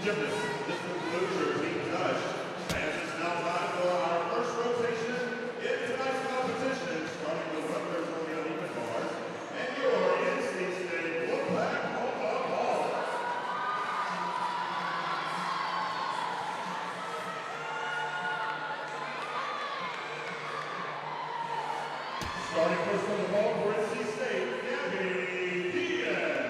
Gymnasts, this concludes your team touch. And it's now time for our first rotation in tonight's competition, starting with Rutgers on the uneven bars. And your NC State look back on the ball. Starting first on the ball for NC State, Gabby Diaz.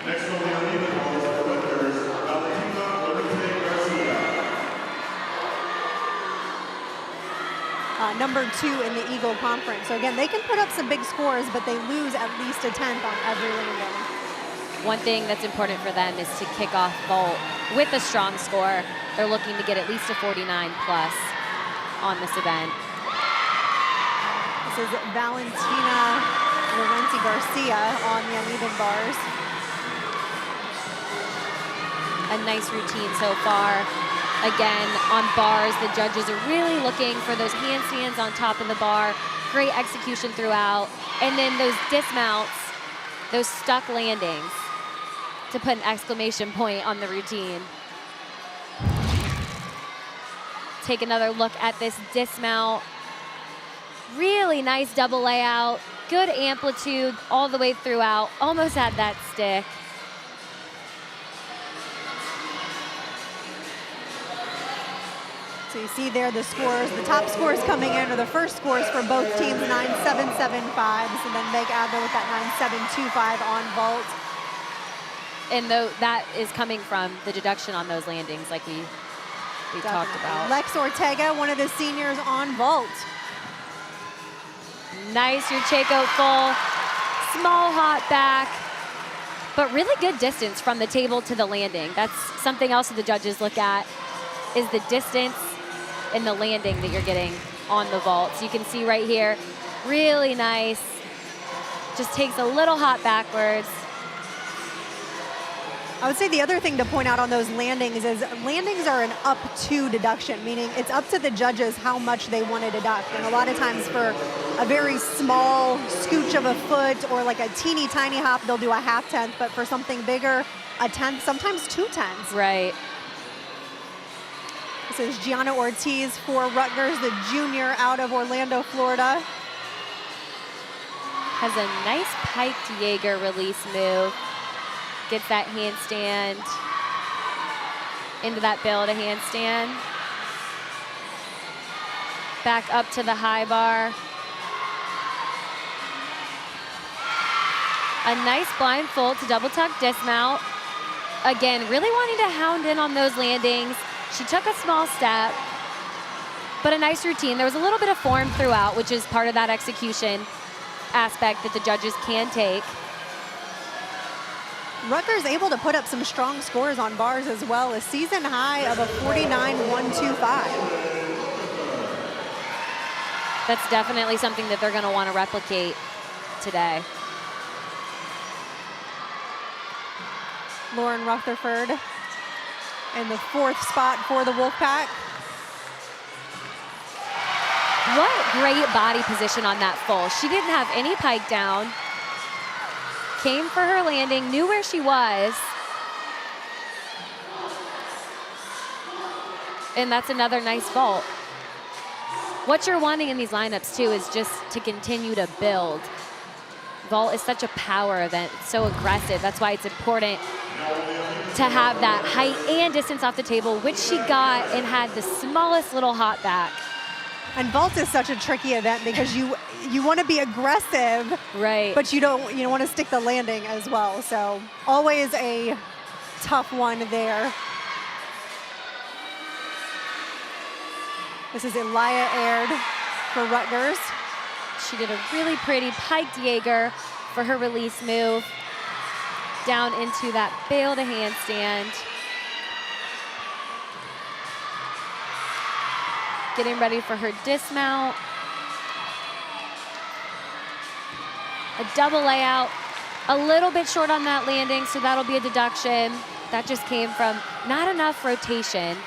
Next on the uneven bars for Rutgers, Number 2 in the Eagle Conference. So again, they can put up some big scores, but they lose at least a tenth on every landing. One thing that's important for them is to kick off vault with a strong score. They're looking to get at least a 49 plus on this event. This is Valentina Laurenti Garcia on the uneven bars. A nice routine so far. Again, on bars, the judges are really looking for those handstands on top of the bar. Great execution throughout. And then those dismounts, those stuck landings, to put an exclamation point on the routine. Take another look at this dismount. Really nice double layout. Good amplitude all the way throughout. Almost had that stick. So you see there the scores. The top scores coming in are the first scores for both teams, 9.775s, and then Meg Adler with that 9.725 on vault. And though that is coming from the deduction on those landings, like we talked about. Lex Ortega, one of the seniors on vault. Nice Yurcheko full, small hop back, but really good distance from the table to the landing. That's something else that the judges look at, is the distance in the landing that you're getting on the vault. So you can see right here, really nice. Just takes a little hop backwards. I would say the other thing to point out on those landings is landings are an up to deduction, meaning it's up to the judges how much they want to deduct. And a lot of times for a very small scooch of a foot or like a teeny tiny hop, they'll do a half tenth, but for something bigger, a tenth, sometimes 2/10. Right. This is Gianna Ortiz for Rutgers, the junior out of Orlando, Florida. Has a nice piked Jaeger release move. Gets that handstand into that build a handstand. Back up to the high bar. A nice blindfold to double tuck dismount. Again, really wanting to hound in on those landings. She took a small step, but a nice routine. There was a little bit of form throughout, which is part of that execution aspect that the judges can take. Rutgers able to put up some strong scores on bars as well, a season high of a 49.125. That's definitely something that they're going to want to replicate today. Lauren Rutherford in the 4th spot for the Wolfpack. What great body position on that full. She didn't have any pike down. Came for her landing, knew where she was. And that's another nice vault. What you're wanting in these lineups too is just to continue to build. Vault is such a power event, it's so aggressive. That's why it's important to have that height and distance off the table, which she got and had the smallest little hop back. And vault is such a tricky event because you want to be aggressive, right? But you don't want to stick the landing as well. So always a tough one there. This is Elia Aird for Rutgers. She did a really pretty piked Jaeger for her release move. Down into that bail to handstand. Getting ready for her dismount. A double layout. A little bit short on that landing, so that'll be a deduction. That just came from not enough rotation.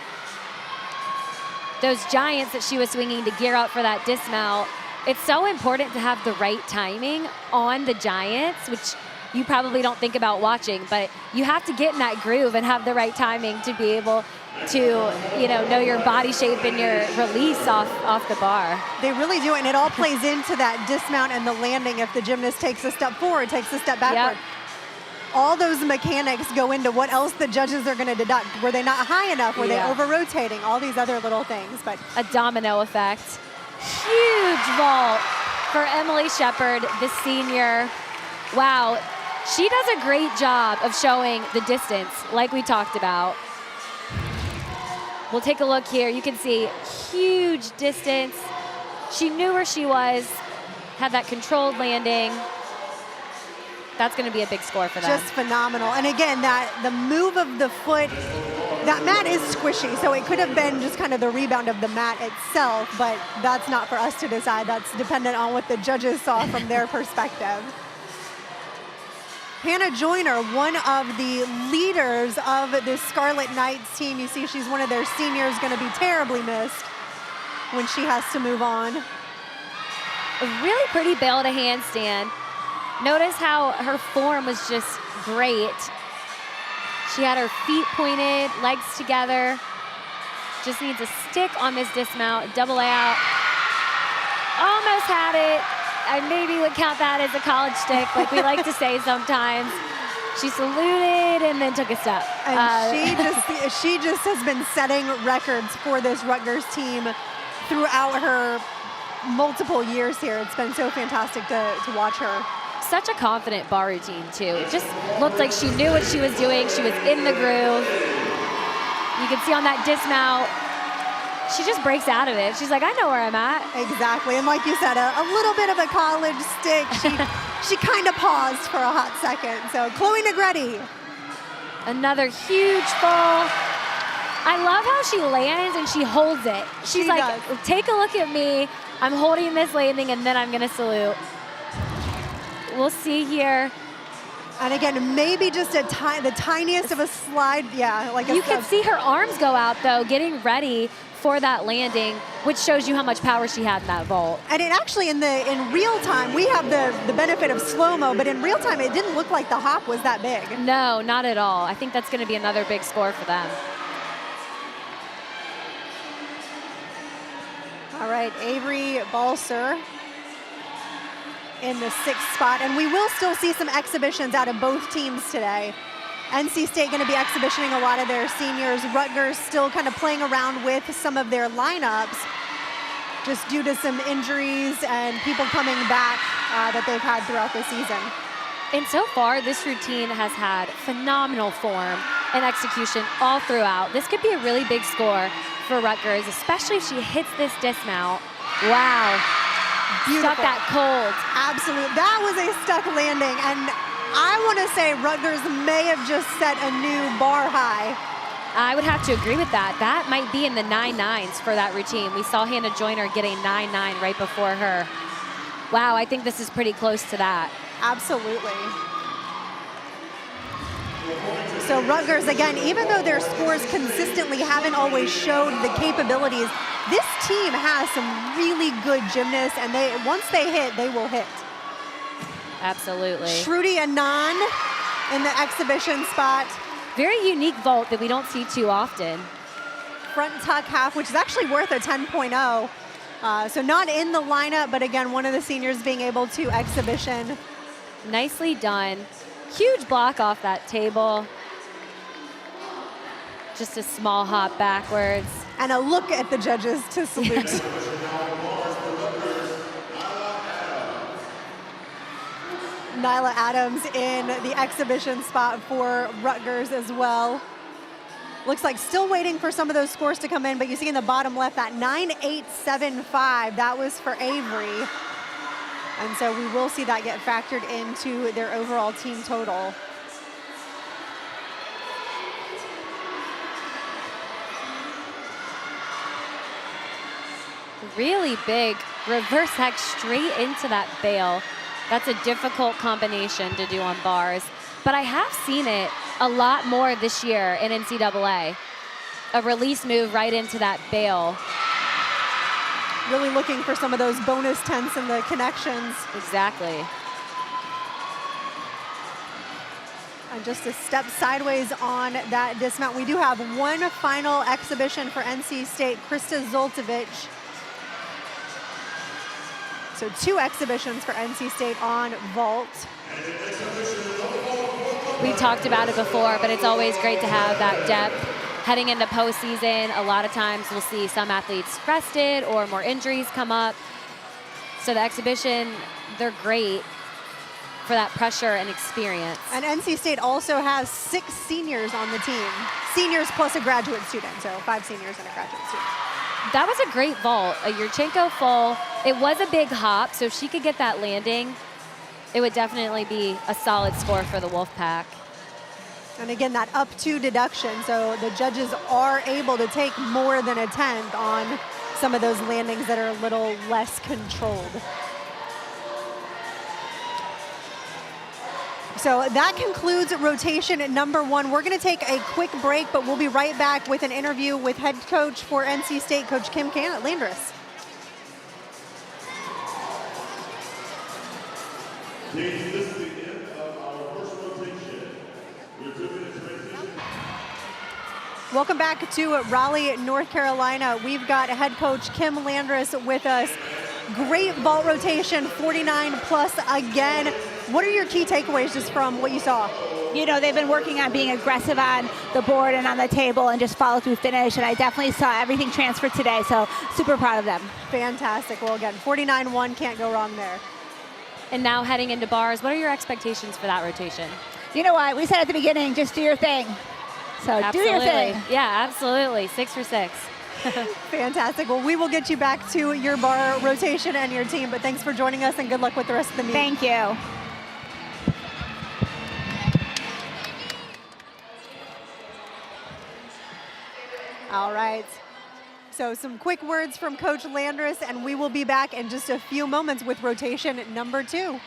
Those giants that she was swinging to gear up for that dismount, it's so important to have the right timing on the giants, which you probably don't think about watching, but you have to get in that groove and have the right timing to be able to, know your body shape and your release off the bar. They really do, and it all plays into that dismount and the landing. If the gymnast takes a step forward, takes a step backward. Yep. All those mechanics go into what else the judges are going to deduct. Were they not high enough? Were they over-rotating? All these other little things. But a domino effect. Huge vault for Emily Shepard, the senior. Wow. She does a great job of showing the distance, like we talked about. We'll take a look here. You can see huge distance. She knew where she was, had that controlled landing. That's going to be a big score for them. Just phenomenal. And again, the move of the foot, that mat is squishy, so it could have been just kind of the rebound of the mat itself, but that's not for us to decide. That's dependent on what the judges saw from their perspective. Hannah Joyner, one of the leaders of the Scarlet Knights team. You see she's one of their seniors, going to be terribly missed when she has to move on. A really pretty bail to handstand. Notice how her form was just great. She had her feet pointed, legs together. Just needs a stick on this dismount, double out. Almost had it. I maybe would count that as a college stick, like we like to say sometimes. She saluted and then took a step. And she just has been setting records for this Rutgers team throughout her multiple years here. It's been so fantastic to watch her. Such a confident bar routine, too. It just looked like she knew what she was doing. She was in the groove. You can see on that dismount, she just breaks out of it. She's like, I know where I'm at. Exactly. And like you said, a little bit of a college stick. She kind of paused for a hot second. So Chloe Negretti. Another huge full. I love how she lands and she holds it. She's like, take a look at me. I'm holding this landing and then I'm going to salute. We'll see here. And again, maybe just the tiniest of a slide. Yeah, like you can see her arms go out though, getting ready for that landing, which shows you how much power she had in that vault. And it actually, in real time, we have the benefit of slow-mo, but in real time, it didn't look like the hop was that big. No, not at all. I think that's going to be another big score for them. All right, Avery Balser in the 6th spot, and we will still see some exhibitions out of both teams today. NC State going to be exhibitioning a lot of their seniors. Rutgers still kind of playing around with some of their lineups just due to some injuries and people coming back that they've had throughout the season. And so far, this routine has had phenomenal form and execution all throughout. This could be a really big score for Rutgers, especially if she hits this dismount. Wow. Beautiful. Stuck that cold. Absolutely. That was a stuck landing. And I want to say Rutgers may have just set a new bar high. I would have to agree with that. That might be in the 9.9s for that routine. We saw Hannah Joyner get a 9.9 right before her. Wow, I think this is pretty close to that. Absolutely. So Rutgers, again, even though their scores consistently haven't always showed the capabilities, this team has some really good gymnasts, and once they hit, they will hit. Absolutely. Shruti Anand in the exhibition spot. Very unique vault that we don't see too often. Front tuck half, which is actually worth a 10.0. So not in the lineup, but again, one of the seniors being able to exhibition. Nicely done. Huge block off that table. Just a small hop backwards. And a look at the judges to salute. Nyla Adams in the exhibition spot for Rutgers as well. Looks like still waiting for some of those scores to come in, but you see in the bottom left that 9.875, that was for Avery. And so we will see that get factored into their overall team total. Really big reverse hack straight into that bail. That's a difficult combination to do on bars, but I have seen it a lot more this year in NCAA. A release move right into that bail. Really looking for some of those bonus tenths and the connections. Exactly. And just a step sideways on that dismount. We do have one final exhibition for NC State, Krista Zoltovich. So 2 exhibitions for NC State on vault. We talked about it before, but it's always great to have that depth. Heading into postseason, a lot of times we'll see some athletes rested or more injuries come up. So the exhibition, they're great for that pressure and experience. And NC State also has 6 seniors on the team. Seniors plus a graduate student, so 5 seniors and a graduate student. That was a great vault, a Yurchenko full. It was a big hop, so if she could get that landing, it would definitely be a solid score for the Wolfpack. And again, that up 2 deduction, so the judges are able to take more than a 10th on some of those landings that are a little less controlled. So that concludes rotation number 1. We're going to take a quick break, but we'll be right back with an interview with head coach for NC State, Coach Kim Landris. This is the end of our first rotation. We're doing a transition. Welcome back to Raleigh, North Carolina. We've got head coach Kim Landris with us. Great vault rotation, 49 plus again. What are your key takeaways just from what you saw? You know, they've been working on being aggressive on the board and on the table and just follow through finish, and I definitely saw everything transfer today, so super proud of them. Fantastic. Well, again, 49-1, can't go wrong there. And now heading into bars, what are your expectations for that rotation? You know what? We said at the beginning, just do your thing. So Absolutely. do your thing. Yeah, absolutely. 6 for 6. Fantastic. Well, we will get you back to your bar rotation and your team, but thanks for joining us and good luck with the rest of the meet. Thank you. All right. So some quick words from Coach Landris, and we will be back in just a few moments with rotation number 2.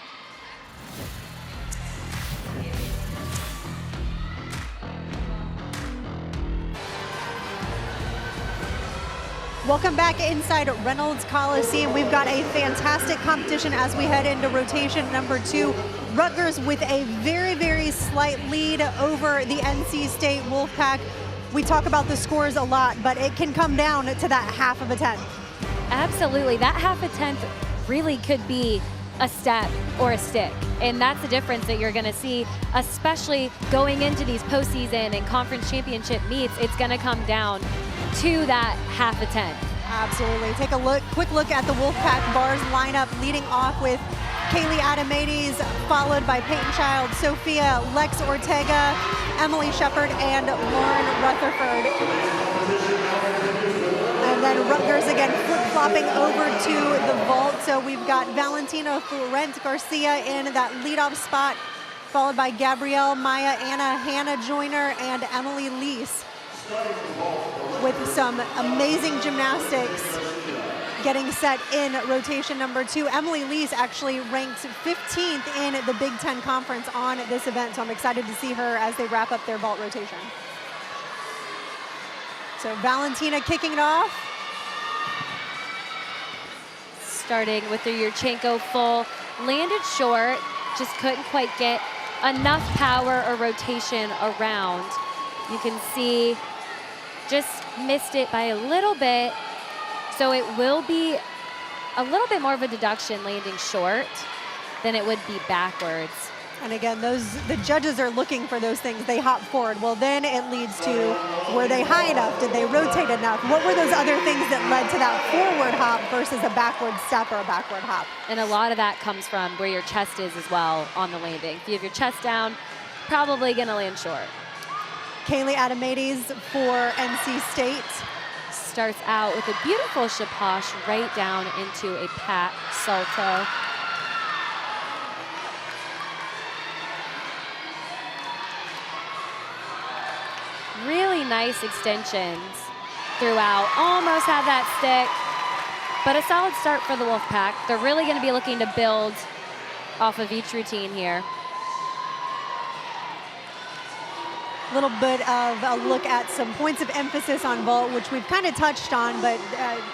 Welcome back inside Reynolds Coliseum. We've got a fantastic competition as we head into rotation number 2. Rutgers with a very, very slight lead over the NC State Wolfpack. We talk about the scores a lot, but it can come down to that half of a tenth. Absolutely, that half a tenth really could be a step or a stick. And that's the difference that you're gonna see, especially going into these postseason and conference championship meets. It's gonna come down to that half a tenth. Absolutely. Take a quick look at the Wolfpack Bars lineup, leading off with Kaylee Adamades, followed by Peyton Child, Sophia, Lex Ortega, Emily Shepard, and Lauren Rutherford. And then Rutgers again flip-flopping over to the vault. So we've got Valentina Florent Garcia in that leadoff spot, followed by Gabrielle, Maya, Anna, Hannah Joyner, and Emily Lease, with some amazing gymnastics getting set in rotation number 2. Emily Lease actually ranked 15th in the Big Ten Conference on this event, so I'm excited to see her as they wrap up their vault rotation. So Valentina kicking it off. Starting with the Yurchenko full, landed short, just couldn't quite get enough power or rotation around. You can see just missed it by a little bit. So it will be a little bit more of a deduction landing short than it would be backwards. And again, the judges are looking for those things. They hop forward. Well, then it leads to, were they high enough? Did they rotate enough? What were those other things that led to that forward hop versus a backward step or a backward hop? And a lot of that comes from where your chest is as well on the landing. If you have your chest down, probably gonna land short. Kaylee Adamades for NC State. Starts out with a beautiful shaposh right down into a pat salto. Really nice extensions throughout. Almost had that stick, but a solid start for the Wolfpack. They're really going to be looking to build off of each routine here. A little bit of a look at some points of emphasis on vault, which we've kind of touched on, but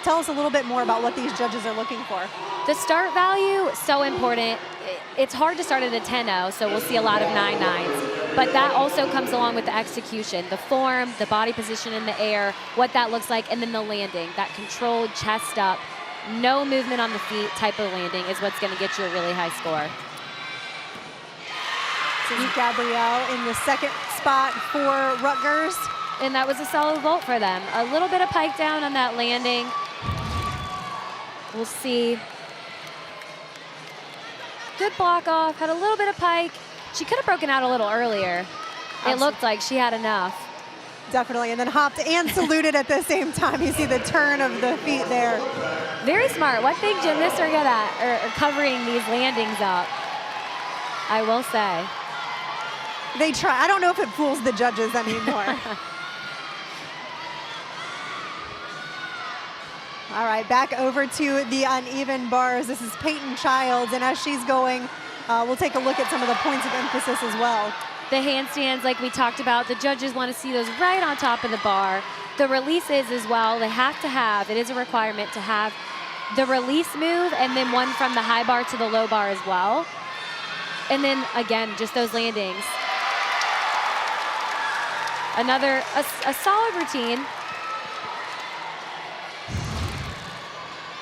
tell us a little bit more about what these judges are looking for. The start value, so important. It's hard to start at a 10-0, so we'll see a lot of 9-9s. But that also comes along with the execution, the form, the body position in the air, what that looks like, and then the landing, that controlled chest up, no movement on the feet type of landing is what's going to get you a really high score. This is Gabrielle in the second spot for Rutgers. And that was a solid vault for them. A little bit of pike down on that landing. We'll see. Good block off, had a little bit of pike. She could have broken out a little earlier. It looked like she had enough. Definitely, and then hopped and saluted at the same time. You see the turn of the feet there. Very smart. One thing gymnasts are good at are covering these landings up, I will say. They try. I don't know if it fools the judges anymore. All right, back over to the uneven bars. This is Peyton Childs, and as she's going, we'll take a look at some of the points of emphasis as well. The handstands, like we talked about, the judges want to see those right on top of the bar. The releases as well, they have to have, it is a requirement to have the release move and then one from the high bar to the low bar as well. And then again, just those landings. Another, a solid routine.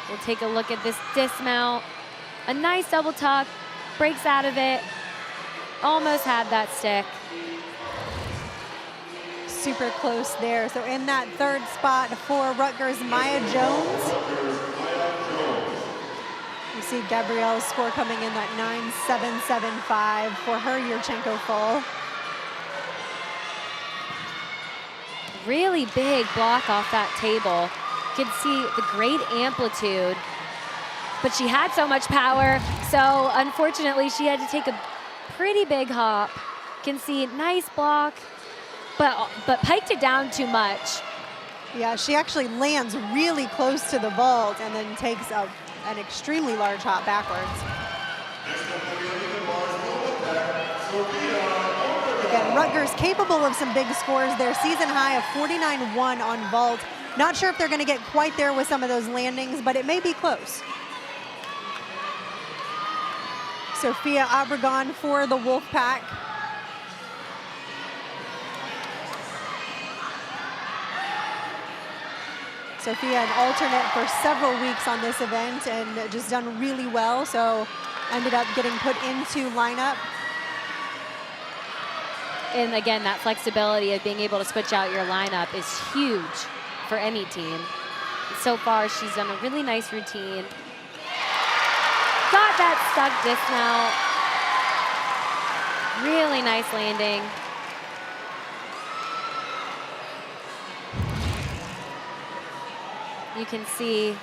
We'll take a look at this dismount. A nice double tuck, breaks out of it. Almost had that stick. Super close there. So in that third spot for Rutgers, Maya Jones. You see Gabrielle's score coming in at 9.775 for her Yurchenko full. Really big block off that table. You can see the great amplitude, but she had so much power, so unfortunately she had to take a pretty big hop. You can see nice block, but piked it down too much. Yeah, she actually lands really close to the vault and then takes an extremely large hop backwards. Again, Rutgers capable of some big scores. Their season high of 49-1 on vault. Not sure if they're going to get quite there with some of those landings, but it may be close. Sophia Obregon for the Wolfpack. Sophia, an alternate for several weeks on this event and just done really well, so ended up getting put into lineup. And again, that flexibility of being able to switch out your lineup is huge for any team. So far, she's done a really nice routine. Got that stuck dismount. Really nice landing. You can see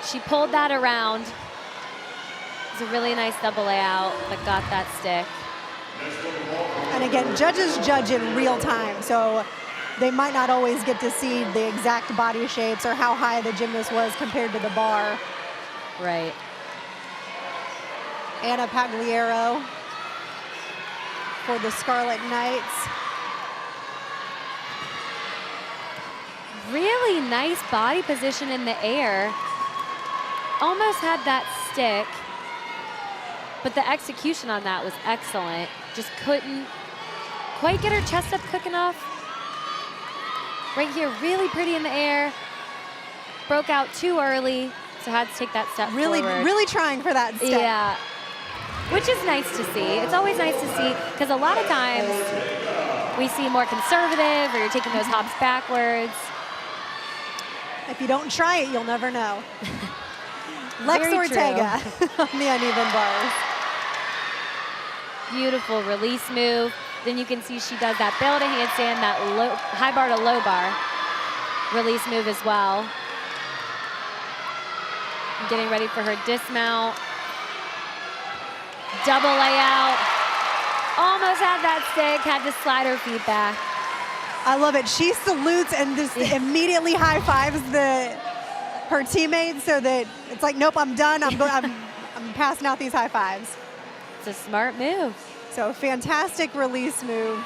she pulled that around. It's a really nice double layout, but got that stick. And again, judges judge in real time, so they might not always get to see the exact body shapes or how high the gymnast was compared to the bar. Right. Anna Pagliaro for the Scarlet Knights. Really nice body position in the air. Almost had that stick, but the execution on that was excellent. Just couldn't quite get her chest up quick enough. Right here, really pretty in the air. Broke out too early, so had to take that step forward. Really trying for that step. Yeah, which is nice to see. It's always nice to see, because a lot of times we see more conservative, or you're taking those hops backwards. If you don't try it, you'll never know. Lex Very Ortega on the uneven bars. Beautiful release move. Then you can see she does that bail to handstand, that low, high bar to low bar release move as well. Getting ready for her dismount. Double layout. Almost had that stick, had to slide her feet back. I love it. She salutes and just immediately high fives her teammates, so that it's like, nope, I'm done. I'm passing out these high fives. It's a smart move. So fantastic release move.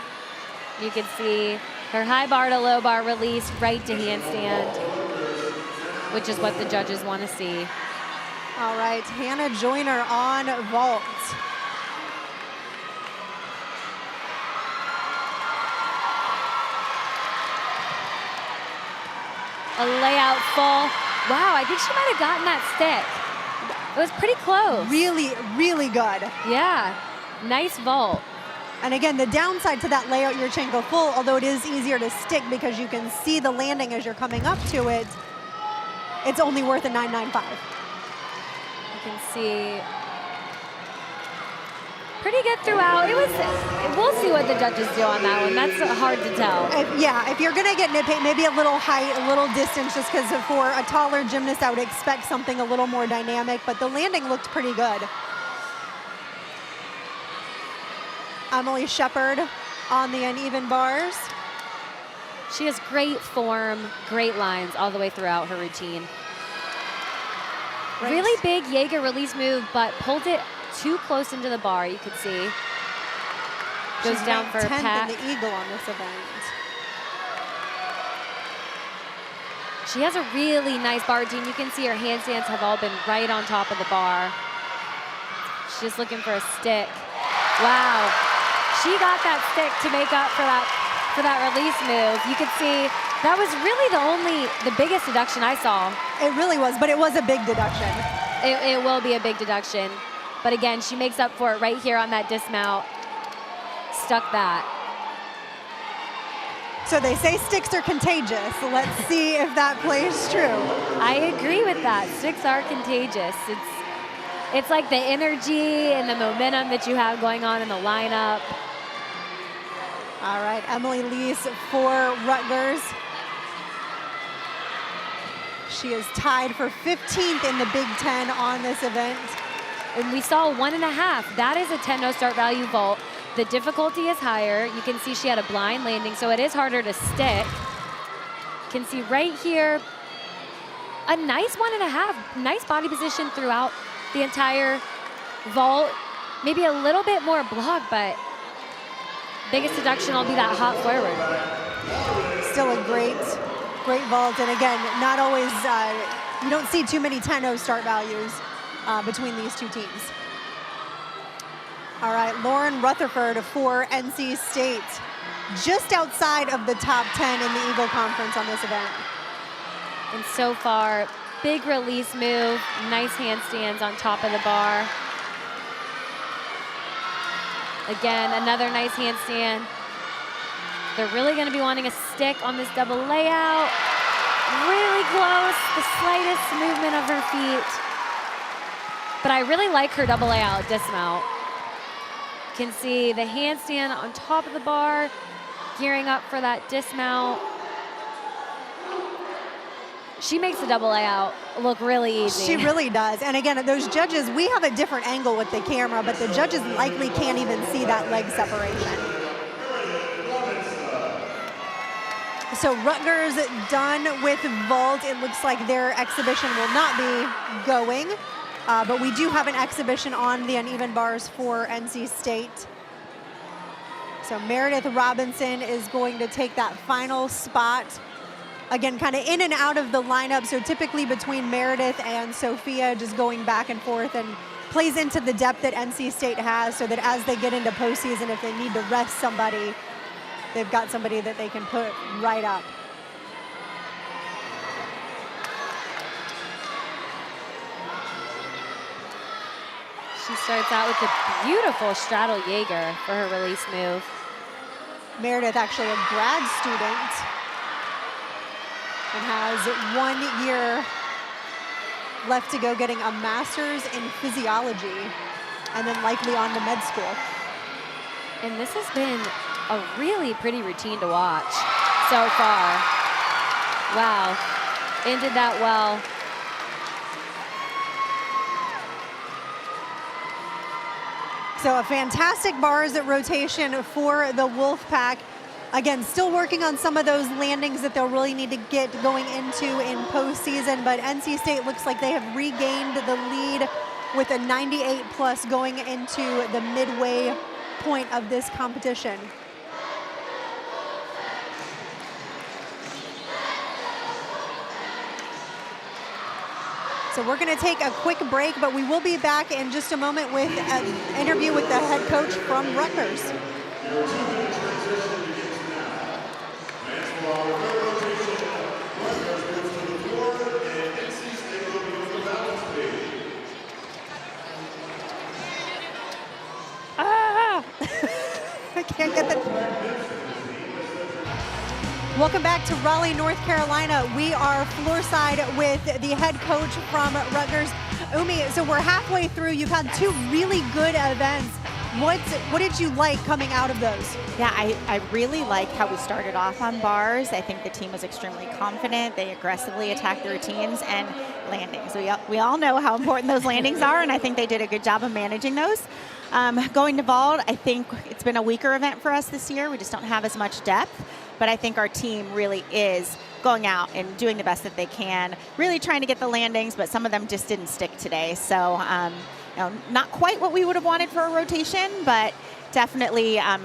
You can see her high bar to low bar release right to handstand, which is what the judges want to see. All right, Hannah Joyner on vault. A layout full. Wow, I think she might have gotten that stick. It was pretty close. Really, really good. Yeah, nice vault. And again, the downside to that layout, Yurchenko full, although it is easier to stick because you can see the landing as you're coming up to it, it's only worth a 995. You can see pretty good throughout. We'll see what the judges do on that one. That's hard to tell. If you're gonna get nitpicked, maybe a little height, a little distance, just because for a taller gymnast, I would expect something a little more dynamic, but the landing looked pretty good. Emily Shepard on the uneven bars. She has great form, great lines all the way throughout her routine. Right. Really big Jaeger release move, but pulled it too close into the bar, you could see. Goes She's down for a 10th pat. in the eagle on this event. She has a really nice bar routine. You can see her handstands have all been right on top of the bar. She's just looking for a stick. Wow. She got that stick to make up for that release move. You could see that was really the biggest deduction I saw. It really was, but it was a big deduction. It will be a big deduction. But again, she makes up for it right here on that dismount. Stuck that. So they say sticks are contagious. So let's see if that plays true. I agree with that. Sticks are contagious. It's like the energy and the momentum that you have going on in the lineup. All right, Emily Lees for Rutgers. She is tied for 15th in the Big Ten on this event. And we saw 1.5. That is a 10-no start value vault. The difficulty is higher. You can see she had a blind landing, so it is harder to stick. You can see right here, a nice 1.5. Nice body position throughout the entire vault. maybe a little bit more block, but biggest deduction will be that hop forward. Still a great vault. And again, not always, you don't see too many 10-0 start values between these two teams. All right, Lauren Rutherford for NC State, just outside of the top 10 in the Eagle Conference on this event. And so far, big release move, nice handstands on top of the bar. Again, another nice handstand. They're really going to be wanting a stick on this double layout. Really close, the slightest movement of her feet. But I really like her double layout dismount. Can see the handstand on top of the bar, gearing up for that dismount. She makes the double layout look really easy. She really does. And again, those judges, we have a different angle with the camera, but the judges likely can't even see that leg separation. So Rutgers done with vault. It looks like their exhibition will not be going, but we do have an exhibition on the uneven bars for NC State. So Meredith Robinson is going to take that final spot. Again, kind of in and out of the lineup, so typically between Meredith and Sophia, just going back and forth, and plays into the depth that NC State has, so that as they get into postseason, if they need to rest somebody, they've got somebody that they can put right up. She starts out with a beautiful straddle Jaeger for her release move. Meredith, actually a grad student, and has 1 year left to go, getting a master's in physiology, and then likely on to med school. And this has been a really pretty routine to watch so far. Wow, ended that well. So a fantastic bars rotation for the Wolfpack. Again, still working on some of those landings that they'll really need to get going into in postseason, but NC State looks like they have regained the lead with a 98 plus going into the midway point of this competition. So we're going to take a quick break, but we will be back in just a moment with an interview with the head coach from Rutgers. I can't get the... Welcome back to Raleigh, North Carolina. We are floorside with the head coach from Rutgers, Umi. So we're halfway through. You've had two really good events. What did you like coming out of those? Yeah, I really liked how we started off on bars. I think the team was extremely confident. They aggressively attacked the routines and landings. We all know how important those landings are, and I think they did a good job of managing those. Going to vault, I think it's been a weaker event for us this year. We just don't have as much depth, but I think our team really is going out and doing the best that they can, really trying to get the landings, but some of them just didn't stick today. So, not quite what we would have wanted for a rotation, but definitely a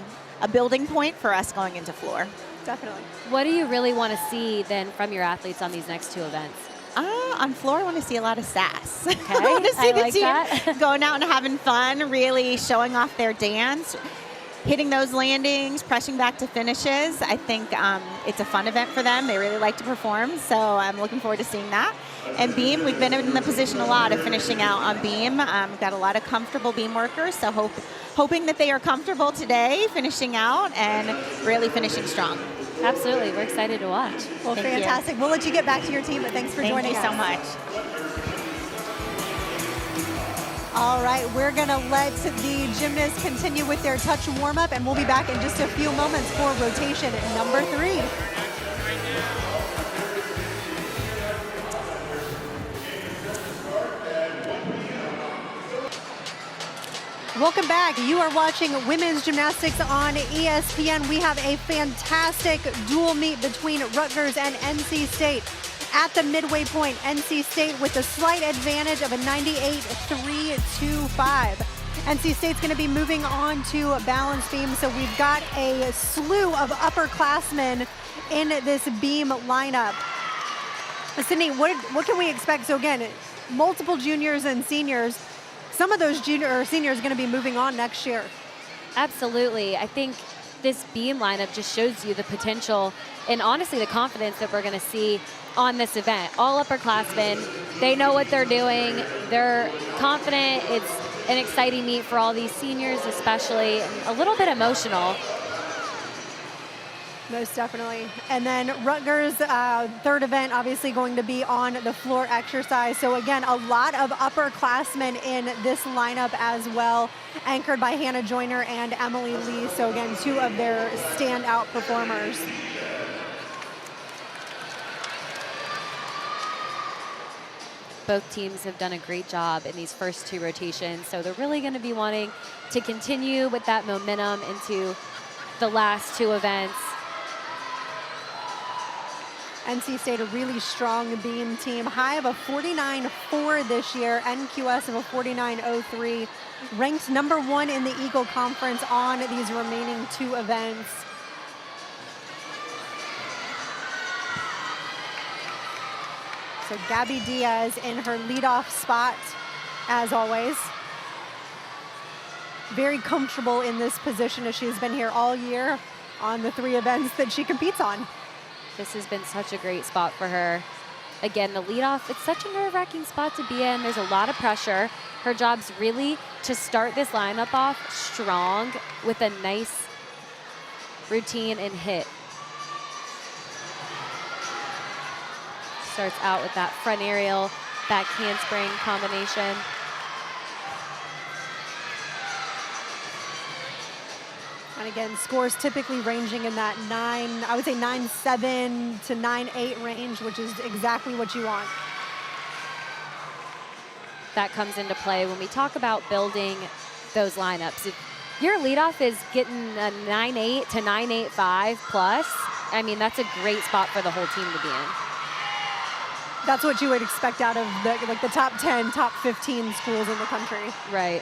building point for us going into floor. Definitely. What do you really want to see then from your athletes on these next two events? On floor, I want to see a lot of sass. Okay, I want to see I the like team that. going out and having fun, really showing off their dance, hitting those landings, pressing back to finishes. I think it's a fun event for them. They really like to perform, so I'm looking forward to seeing that. And beam, we've been in the position a lot of finishing out on beam. We've got a lot of comfortable beam workers, so hoping that they are comfortable today, finishing out and really finishing strong. Absolutely, we're excited to watch. Well, Thank fantastic. you. We'll let you get back to your team, but thanks for joining us. Thank you so much. All right, we're going to let the gymnasts continue with their touch warm-up, and we'll be back in just a few moments for rotation number 3. Welcome back. You are watching women's gymnastics on ESPN. We have a fantastic dual meet between Rutgers and NC State. At the midway point, NC State with a slight advantage of a 98-325. NC State's going to be moving on to a balance beam. So we've got a slew of upperclassmen in this beam lineup. Sydney, what can we expect? So again, multiple juniors and seniors. Some of those junior or seniors are going to be moving on next year. Absolutely. I think this beam lineup just shows you the potential and honestly the confidence that we're going to see on this event. All upperclassmen, they know what they're doing. They're confident. It's an exciting meet for all these seniors, especially a little bit emotional. Most definitely. And then Rutgers, third event, obviously going to be on the floor exercise. So again, a lot of upperclassmen in this lineup as well, anchored by Hannah Joyner and Emily Lee. So again, two of their standout performers. Both teams have done a great job in these first two rotations. So they're really going to be wanting to continue with that momentum into the last two events. NC State, a really strong beam team. High of a 49.4 this year, NQS of a 49.03. Ranked #1 in the Eagle Conference on these remaining two events. So Gabby Diaz in her leadoff spot, as always. Very comfortable in this position as she's been here all year on the three events that she competes on. This has been such a great spot for her. Again, the leadoff, it's such a nerve-wracking spot to be in. There's a lot of pressure. Her job's really to start this lineup off strong with a nice routine and hit. Starts out with that front aerial, back handspring combination. And again, scores typically ranging in that 9.7 to 9.8 range, which is exactly what you want. That comes into play when we talk about building those lineups. If your leadoff is getting a 9.8 to 9.85 plus, I mean, that's a great spot for the whole team to be in. That's what you would expect out of the top 10, top 15 schools in the country. Right.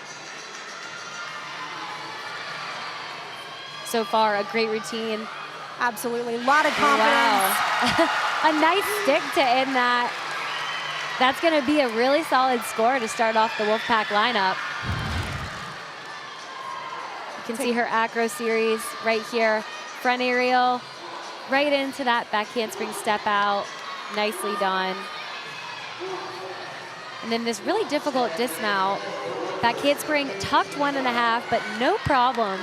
So far, a great routine. Absolutely, a lot of confidence. Wow. A nice stick to end that. That's going to be a really solid score to start off the Wolfpack lineup. You can see her acro series right here. Front aerial, right into that back handspring step out. Nicely done. And then this really difficult dismount. Back handspring tucked 1.5, but no problem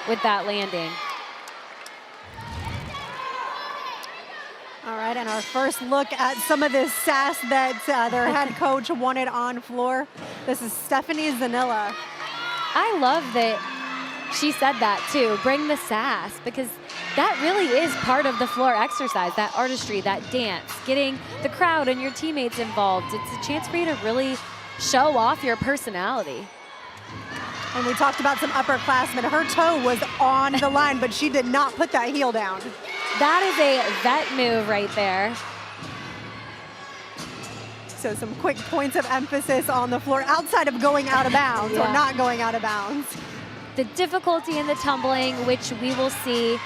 with that landing. All right, and our first look at some of this sass that their head coach wanted on floor. This is Stephanie Zanilla. I love that she said that too, bring the sass, because that really is part of the floor exercise, that artistry, that dance, getting the crowd and your teammates involved. It's a chance for you to really show off your personality. And we talked about some upperclassmen. Her toe was on the line, but she did not put that heel down. That is a vet move right there. So some quick points of emphasis on the floor outside of going out of bounds or not going out of bounds. The difficulty in the tumbling, which we will see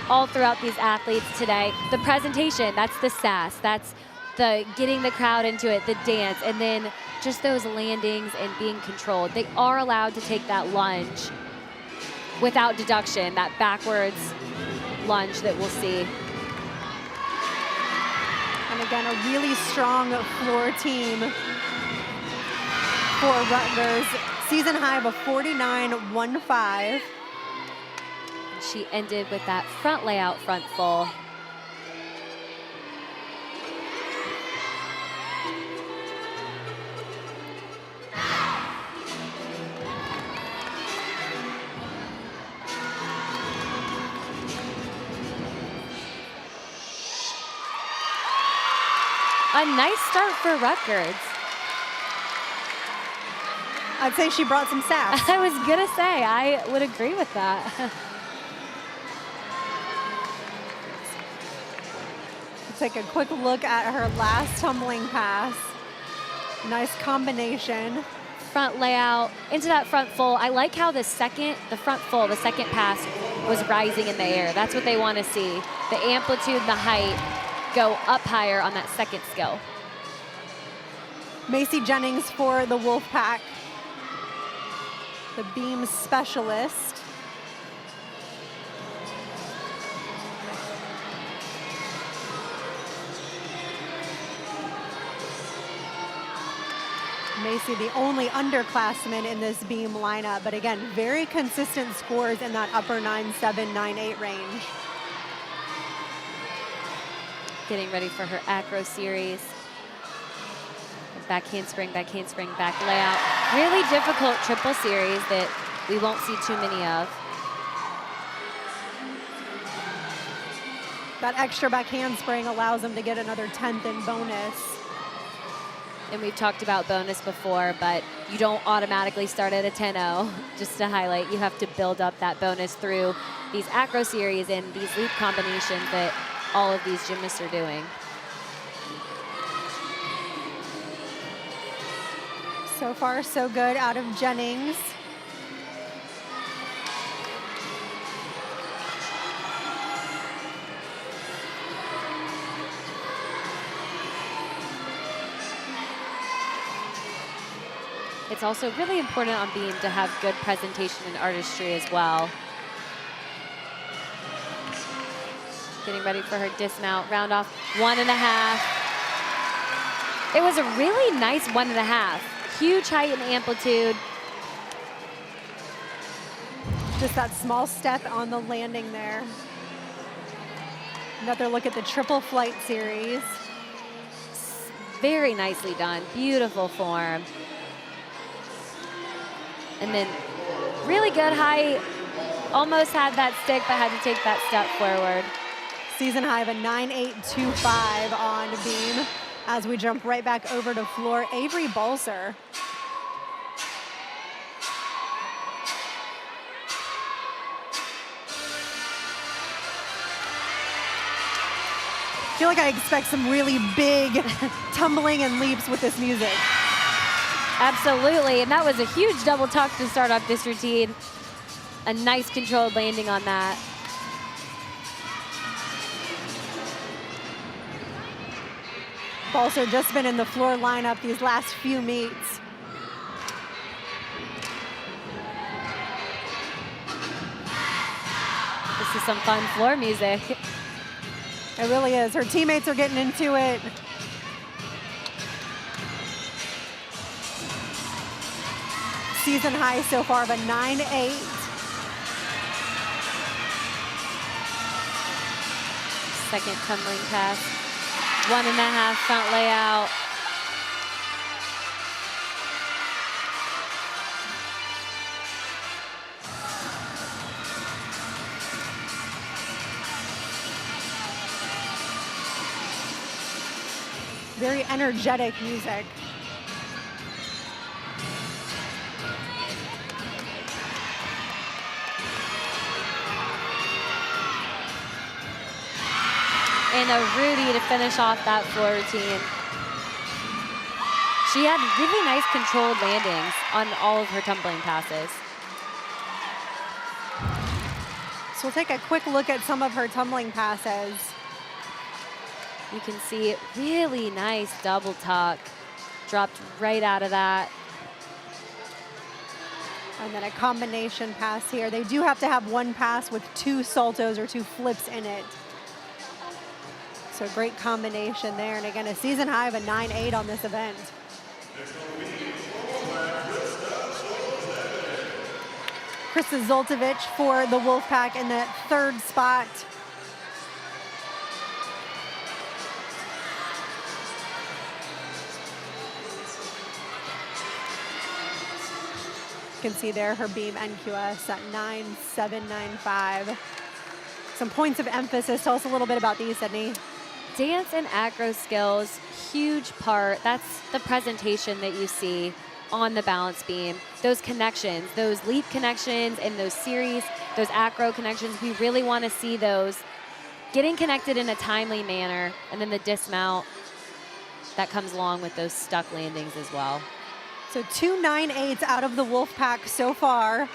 all throughout these athletes today. The presentation, that's the sass. That's the getting the crowd into it, the dance, and then just those landings and being controlled. They are allowed to take that lunge without deduction, that backwards lunge that we'll see. And again, a really strong floor team for Rutgers. Season high of a 49.15. She ended with that front layout front full. A nice start for Rutgers. I'd say she brought some sass. I was gonna say, I would agree with that. Take a quick look at her last tumbling pass. Nice combination. front layout, into that front full. I like how the front full, the second pass was rising in the air. That's what they want to see. The amplitude and the height go up higher on that second skill. Macy Jennings for the Wolfpack, the beam specialist. Macy, the only underclassman in this beam lineup, but again, very consistent scores in that upper 9.7, 9.8 range. Getting ready for her acro series. Back handspring, back handspring, back layout. Really difficult triple series that we won't see too many of. That extra back handspring allows them to get another 10th in bonus. And we've talked about bonus before, but you don't automatically start at a 10-0. Just to highlight, you have to build up that bonus through these acro series and these leap combinations that all of these gymnasts are doing. So far, so good out of Jennings. It's also really important on beam to have good presentation and artistry as well. Getting ready for her dismount, round off 1.5. It was a really nice 1.5. Huge height and amplitude. Just that small step on the landing there. Another look at the triple flight series. Very nicely done, beautiful form. And then really good height. Almost had that stick, but had to take that step forward. Season high of a 9.825 on beam. As we jump right back over to floor, Avery Balser. I feel like I expect some really big tumbling and leaps with this music. Absolutely, and that was a huge double tuck to start off this routine. A nice controlled landing on that. Balser just been in the floor lineup these last few meets. This is some fun floor music. It really is. Her teammates are getting into it. Season high so far of a 9.8. Second tumbling pass. 1.5 front layout. Very energetic music. And a Rudy to finish off that floor routine. She had really nice controlled landings on all of her tumbling passes. So we'll take a quick look at some of her tumbling passes. You can see really nice double tuck. Dropped right out of that. And then a combination pass here. They do have to have one pass with 2 saltos or 2 flips in it. So great combination there. And again, a season high of a 9.8 on this event. Krista Zoltovich for the Wolfpack in that 3rd spot. You can see there her beam NQS at 9.795. Some points of emphasis. Tell us a little bit about these, Sydney. Dance and acro skills, huge part. That's the presentation that you see on the balance beam. Those connections, those leap connections and those series, those acro connections, we really want to see those getting connected in a timely manner. And then the dismount that comes along with those stuck landings as well. So 2 9.8s out of the Wolfpack so far.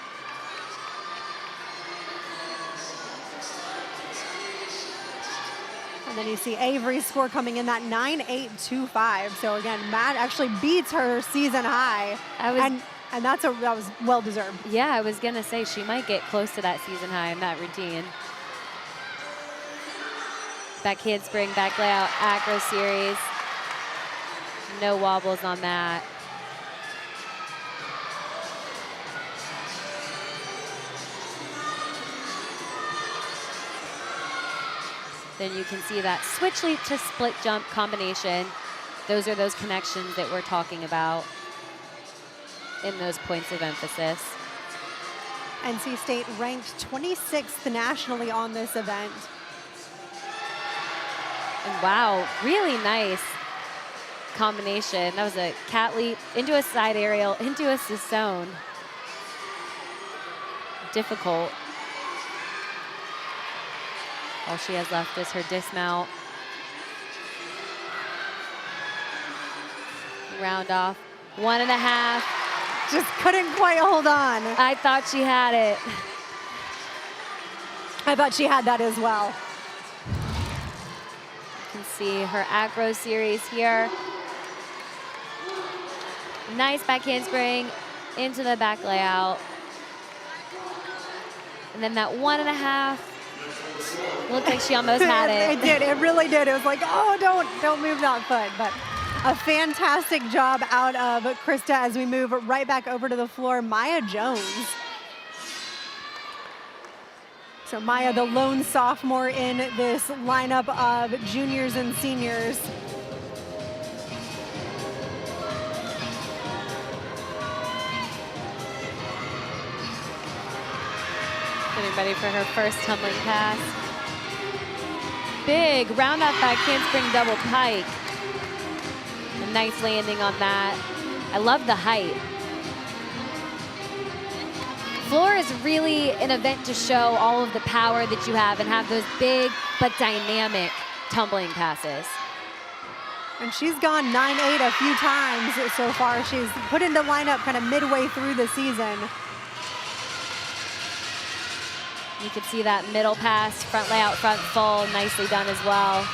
And then you see Avery's score coming in that 9.825. So again, Matt actually beats her season high. And that was well deserved. Yeah, I was gonna say she might get close to that season high in that routine. Back handspring, back layout, acro series. No wobbles on that. Then you can see that switch leap to split jump combination. Those are those connections that we're talking about in those points of emphasis. NC State ranked 26th nationally on this event. And wow, really nice combination. That was a cat leap into a side aerial, into a Sassone. Difficult. All she has left is her dismount. Round off, 1.5. Just couldn't quite hold on. I thought she had it. I thought she had that as well. You can see her acro series here. Nice back handspring into the back layout. And then that 1.5. Looked like she almost had it. It did, it really did. It was like, oh, don't move that foot. But a fantastic job out of Krista as we move right back over to the floor. Maya Jones. So Maya, the lone sophomore in this lineup of juniors and seniors. Getting ready for her first tumbling pass. Big round up back handspring double pike. A nice landing on that. I love the height. Floor is really an event to show all of the power that you have and have those big but dynamic tumbling passes. And she's gone 9.8 a few times so far. She's put into lineup kind of midway through the season. You can see that middle pass, front layout, front full, nicely done as well.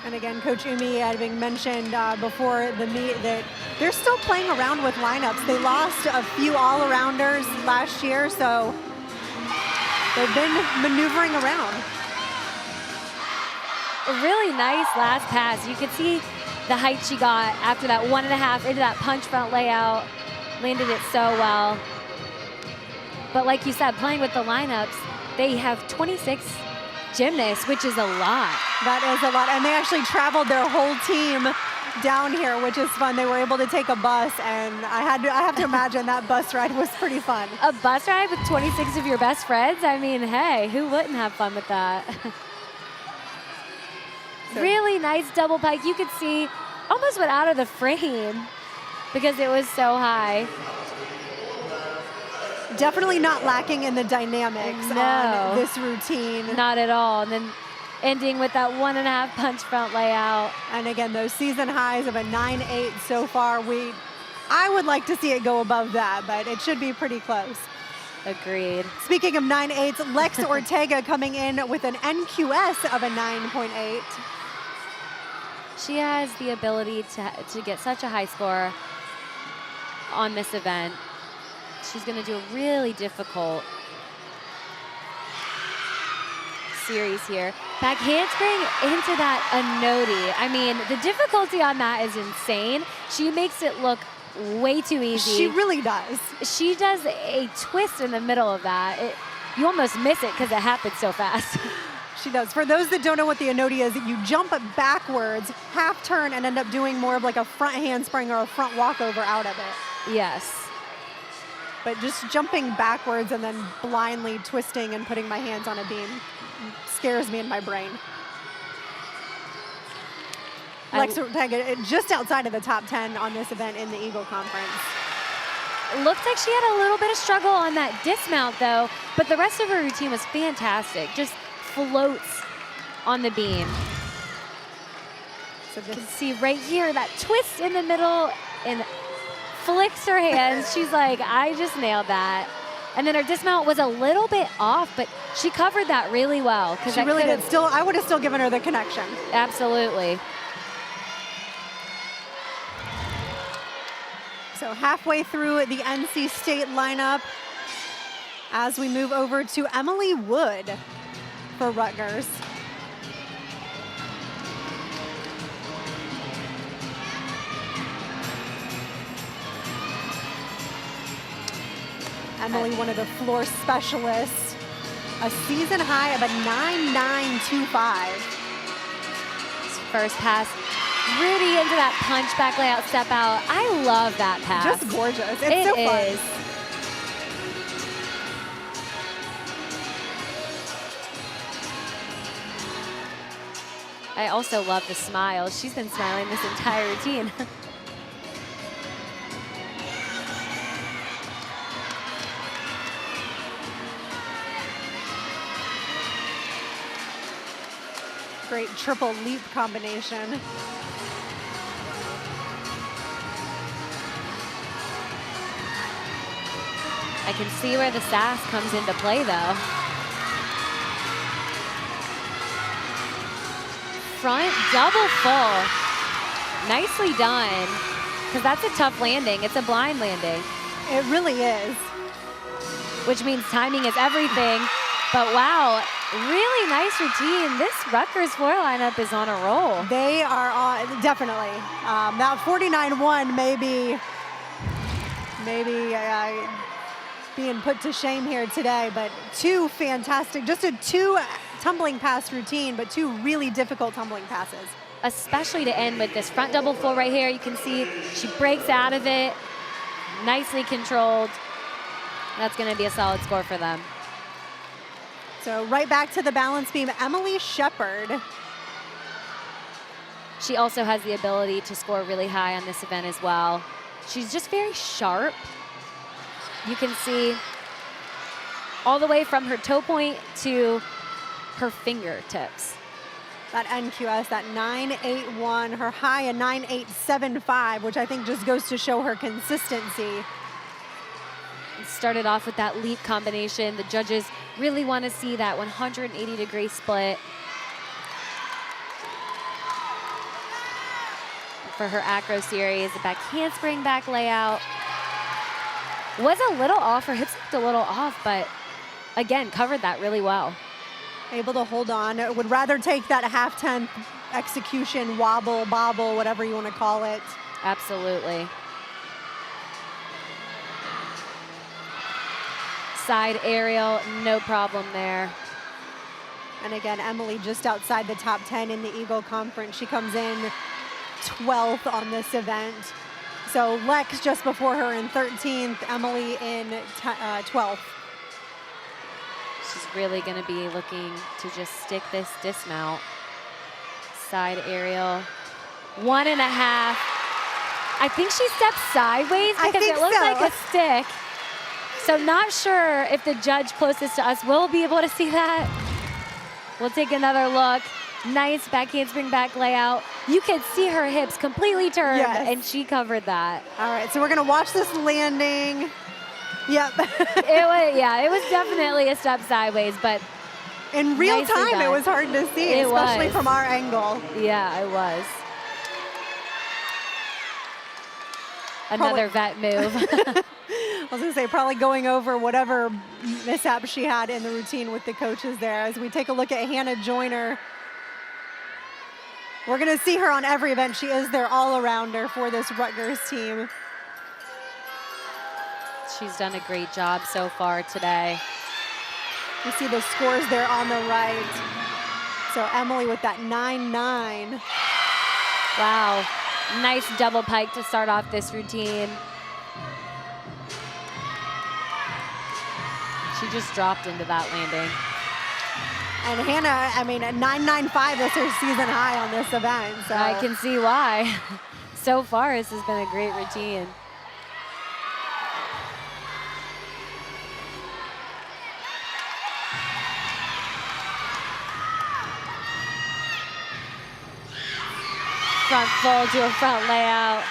And again, Coach Umi having mentioned before the meet that they're still playing around with lineups. They lost a few all-arounders last year, so they've been maneuvering around. A really nice last pass. You can see the height she got after that 1.5 into that punch front layout. Landed it so well. But like you said, playing with the lineups, they have 26 gymnasts, which is a lot. That is a lot. And they actually traveled their whole team down here, which is fun. They were able to take a bus, and I have to imagine that bus ride was pretty fun. A bus ride with 26 of your best friends? I mean, hey, who wouldn't have fun with that? Really nice double pike. You could see almost went out of the frame because it was so high. Definitely not lacking in the dynamics on this routine. Not at all. And then ending with that 1.5 punch front layout. And again, those season highs of a 9.8 so far. I would like to see it go above that, but it should be pretty close. Agreed. Speaking of 9.8s, Lex Ortega coming in with an NQS of a 9.8. She has the ability to get such a high score on this event. She's going to do a really difficult series here. Back handspring into that Anodi. I mean, the difficulty on that is insane. She makes it look way too easy. She really does. She does a twist in the middle of that. You almost miss it because it happens so fast. She does. For those that don't know what the Anodi is, you jump backwards, half turn, and end up doing more of like a front handspring or a front walkover out of it. Yes. But just jumping backwards and then blindly twisting and putting my hands on a beam scares me in my brain. Lex Ortega just outside of the top 10 on this event in the Eagle Conference. looked like she had a little bit of struggle on that dismount though, but the rest of her routine was fantastic. Just floats on the beam. So you can see right here that twist in the middle and flicks her hands. She's like, I just nailed that. And then her dismount was a little bit off, but she covered that really well. She really did. Still, I would have still given her the connection. Absolutely. So halfway through the NC State lineup as we move over to Emily Wood for Rutgers. Emily, one of the floor specialists, a season high of a 9.925. First pass, Rudy into that punch back layout step out. I love that pass. Just gorgeous. It's so fun. Is. I also love the smile. She's been smiling this entire routine. Great triple leap combination. I can see where the sass comes into play though. Front double full. Nicely done. Because that's a tough landing. It's a blind landing. It really is. Which means timing is everything. But wow, really nice routine. This Rutgers floor lineup is on a roll. They are on, definitely. That 49-1 maybe being put to shame here today, but two fantastic, just a two tumbling pass routine, but two really difficult tumbling passes. Especially to end with this front double full right here. You can see she breaks out of it. Nicely controlled. That's gonna be a solid score for them. So right back to the balance beam, Emily Shepard. She also has the ability to score really high on this event as well. She's just very sharp. You can see all the way from her toe point to her fingertips. That NQS, that 9.81, her high a 9.875, which I think just goes to show her consistency. Started off with that leap combination. The judges really want to see that 180-degree split. For her acro series, the back handspring back layout. Was a little off, her hips looked a little off, but again, covered that really well. Able to hold on. Would rather take that half-tenth execution, wobble, bobble, whatever you want to call it. Absolutely. Side aerial, no problem there. And again, Emily just outside the top 10 in the Eagle Conference. She comes in 12th on this event. So Lex just before her in 13th, Emily in 12th. She's really going to be looking to just stick this dismount. Side aerial, 1.5. I think she stepped sideways because it looks like a stick. So not sure if the judge closest to us will be able to see that. We'll take another look. Nice back handspring back layout. You can see her hips completely turned, and she covered that. All right, so we're gonna watch this landing. Yep. It was definitely a step sideways, but in real time, it was hard to see, especially from our angle. Yeah, it was. Another vet move. I was gonna say, probably going over whatever mishap she had in the routine with the coaches there. As we take a look at Hannah Joyner, we're gonna see her on every event. She is their all-arounder for this Rutgers team. She's done a great job so far today. You see the scores there on the right. So Emily with that 9.9. Wow, nice double pike to start off this routine. She just dropped into that landing. And Hannah, I mean, 9.95 is her season high on this event. So I can see why. So far, this has been a great routine. front fold to a front layout.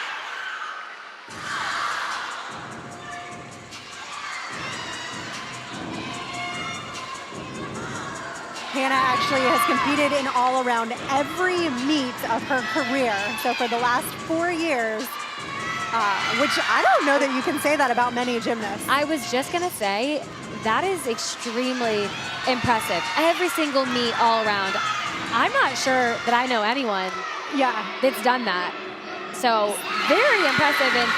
Hannah actually has competed in all around every meet of her career. So for the last 4 years, which I don't know that you can say that about many gymnasts. I was just gonna say, that is extremely impressive. Every single meet all around. I'm not sure that I know anyone that's done that. So very impressive, and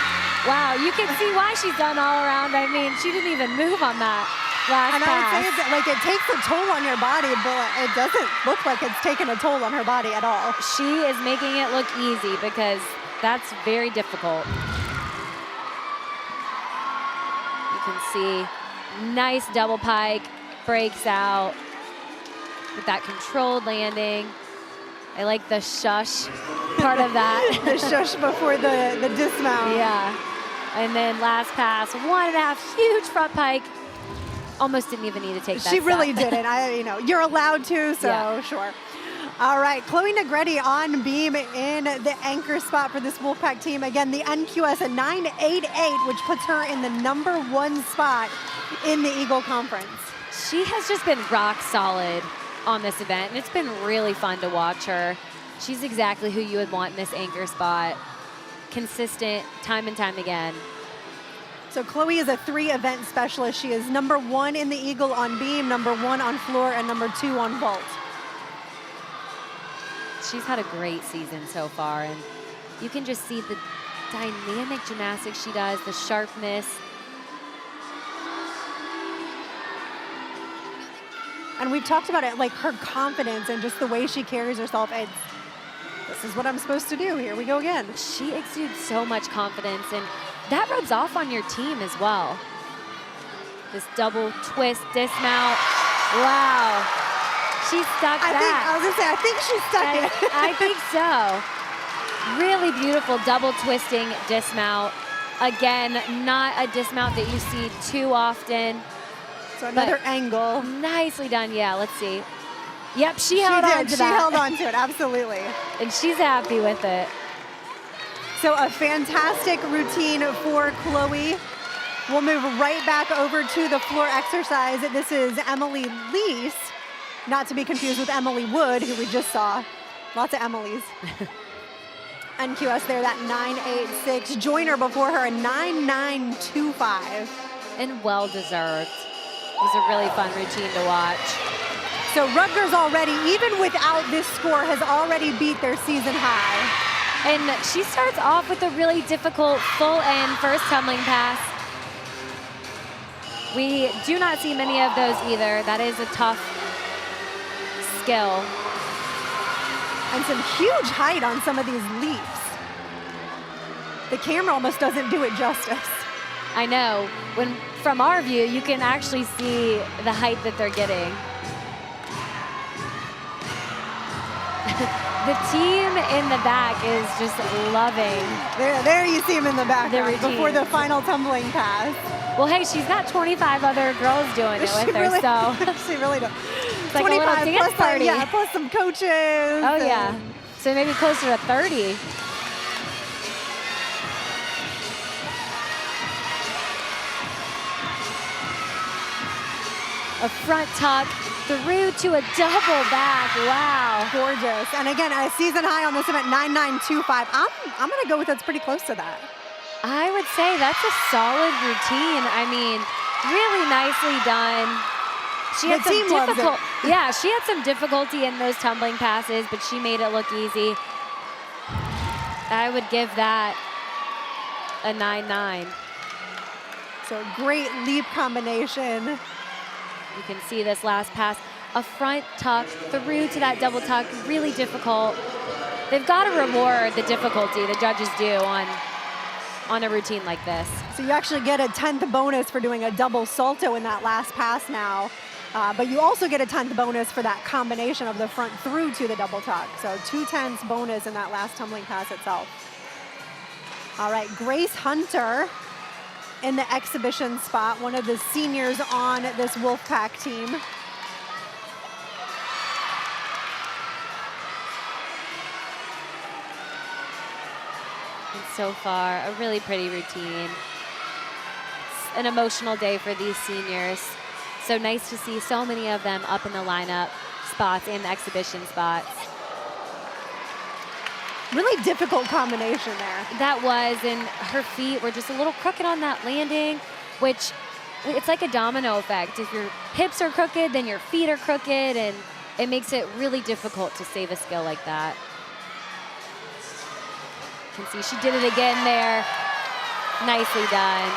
wow, you can see why she's done all around. I mean, she didn't even move on that last And pass. I would say that, like, it takes a toll on your body, but it doesn't look like it's taken a toll on her body at all. She is making it look easy because that's very difficult. You can see nice double pike, breaks out with that controlled landing. I like the shush part of that. The shush before the dismount. Yeah. And then last pass, 1.5, huge front pike. Almost didn't even need to take that She really step. didn't. You're allowed to, so Yeah. sure. All right, Chloe Negretti on beam in the anchor spot for this Wolfpack team. Again, the NQS a 9.88, which puts her in the #1 spot in the Eagle Conference. She has just been rock solid on this event, and it's been really fun to watch her. She's exactly who you would want in this anchor spot. Consistent, time and time again. So Chloe is a 3-event specialist. She is #1 in the Eagle on beam, #1 on floor, and #2 on vault. She's had a great season so far, and you can just see the dynamic gymnastics she does, the sharpness. And we've talked about it, like her confidence and just the way she carries herself. This is what I'm supposed to do. Here we go again. She exudes so much confidence, and that rubs off on your team as well. This double twist dismount. Wow. She stuck that. I was gonna say, I think she stuck it. I think so. Really beautiful double twisting dismount. Again, not a dismount that you see too often. So another angle. Nicely done. Yeah, let's see. Yep, she held on to She that. held on to it, absolutely. And she's happy with it. So a fantastic routine for Chloe. We'll move right back over to the floor exercise. This is Emily Lease, not to be confused with Emily Wood, who we just saw. Lots of Emilys. NQS there, that 9.86. Joiner before her, a 9.925. And well deserved. It was a really fun routine to watch. So Rutgers already, even without this score, has already beat their season high. And she starts off with a really difficult full end first tumbling pass. We do not see many of those either. That is a tough skill. And some huge height on some of these leaps. The camera almost doesn't do it justice. I know. When from our view, you can actually see the height that they're getting. The team in the back is just loving. There you see him in the background routine. before the final tumbling pass. Well, hey, she's got 25 other girls doing it with her, so She really does. it's like a little dance plus party. plus some coaches. Oh, yeah. So maybe closer to 30. A front tuck through to a double back. Wow. Gorgeous. And again, a season high on this event, 9.925. I'm going to go with that's pretty close to that. I would say that's a solid routine. I mean, really nicely done. She had The team loves it. Yeah, she had some difficulty in those tumbling passes, but she made it look easy. I would give that a 9.9. So great leap combination. You can see this last pass, a front tuck through to that double tuck, really difficult. They've got to reward the difficulty the judges do on a routine like this. So you actually get a 10th bonus for doing a double salto in that last pass now. But you also get a 10th bonus for that combination of the front through to the double tuck. So 2 tenths bonus in that last tumbling pass itself. All right, Grace Hunter in the exhibition spot, one of the seniors on this Wolfpack team. so far. A really pretty routine. It's an emotional day for these seniors. So nice to see so many of them up in the lineup spots and the exhibition spots. Really difficult combination there. That was, and her feet were just a little crooked on that landing, which it's like a domino effect. If your hips are crooked, then your feet are crooked, and it makes it really difficult to save a skill like that. You can see she did it again there. Nicely done.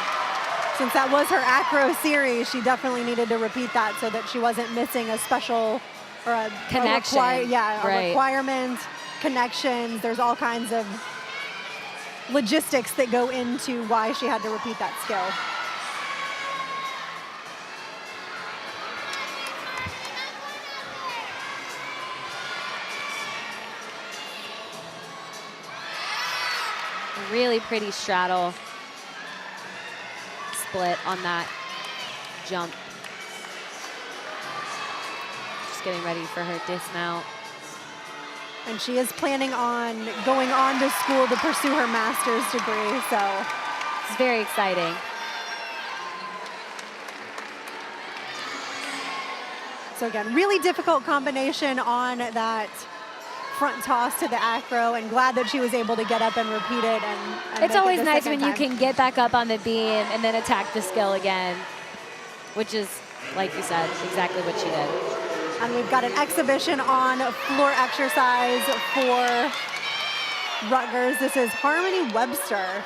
Since that was her acro series, she definitely needed to repeat that so that she wasn't missing a special or a connection. A requirement, connections. There's all kinds of logistics that go into why she had to repeat that skill. Really pretty straddle split on that jump. Just getting ready for her dismount. And she is planning on going on to school to pursue her master's degree, so it's very exciting. So again, really difficult combination on that front toss to the acro, and glad that she was able to get up and repeat it. And it's always nice when you can get back up on the beam and then attack the skill again, which is, like you said, exactly what she did. And we've got an exhibition on floor exercise for Rutgers. This is Harmony Webster.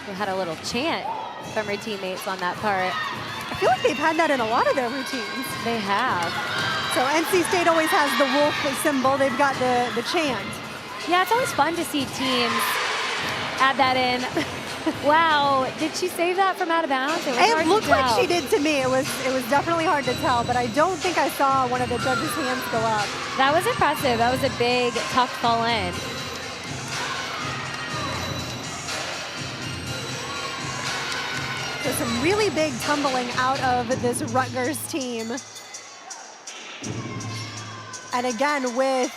We had a little chant from her teammates on that part. I feel like they've had that in a lot of their routines. They have. So NC State always has the wolf symbol. They've got the chant. Yeah, it's always fun to see teams add that in. Wow, did she save that from out of bounds? It looked like she did to me. It was definitely hard to tell, but I don't think I saw one of the judges' hands go up. That was impressive. That was a big, tough fall in. So some really big tumbling out of this Rutgers team. And again, with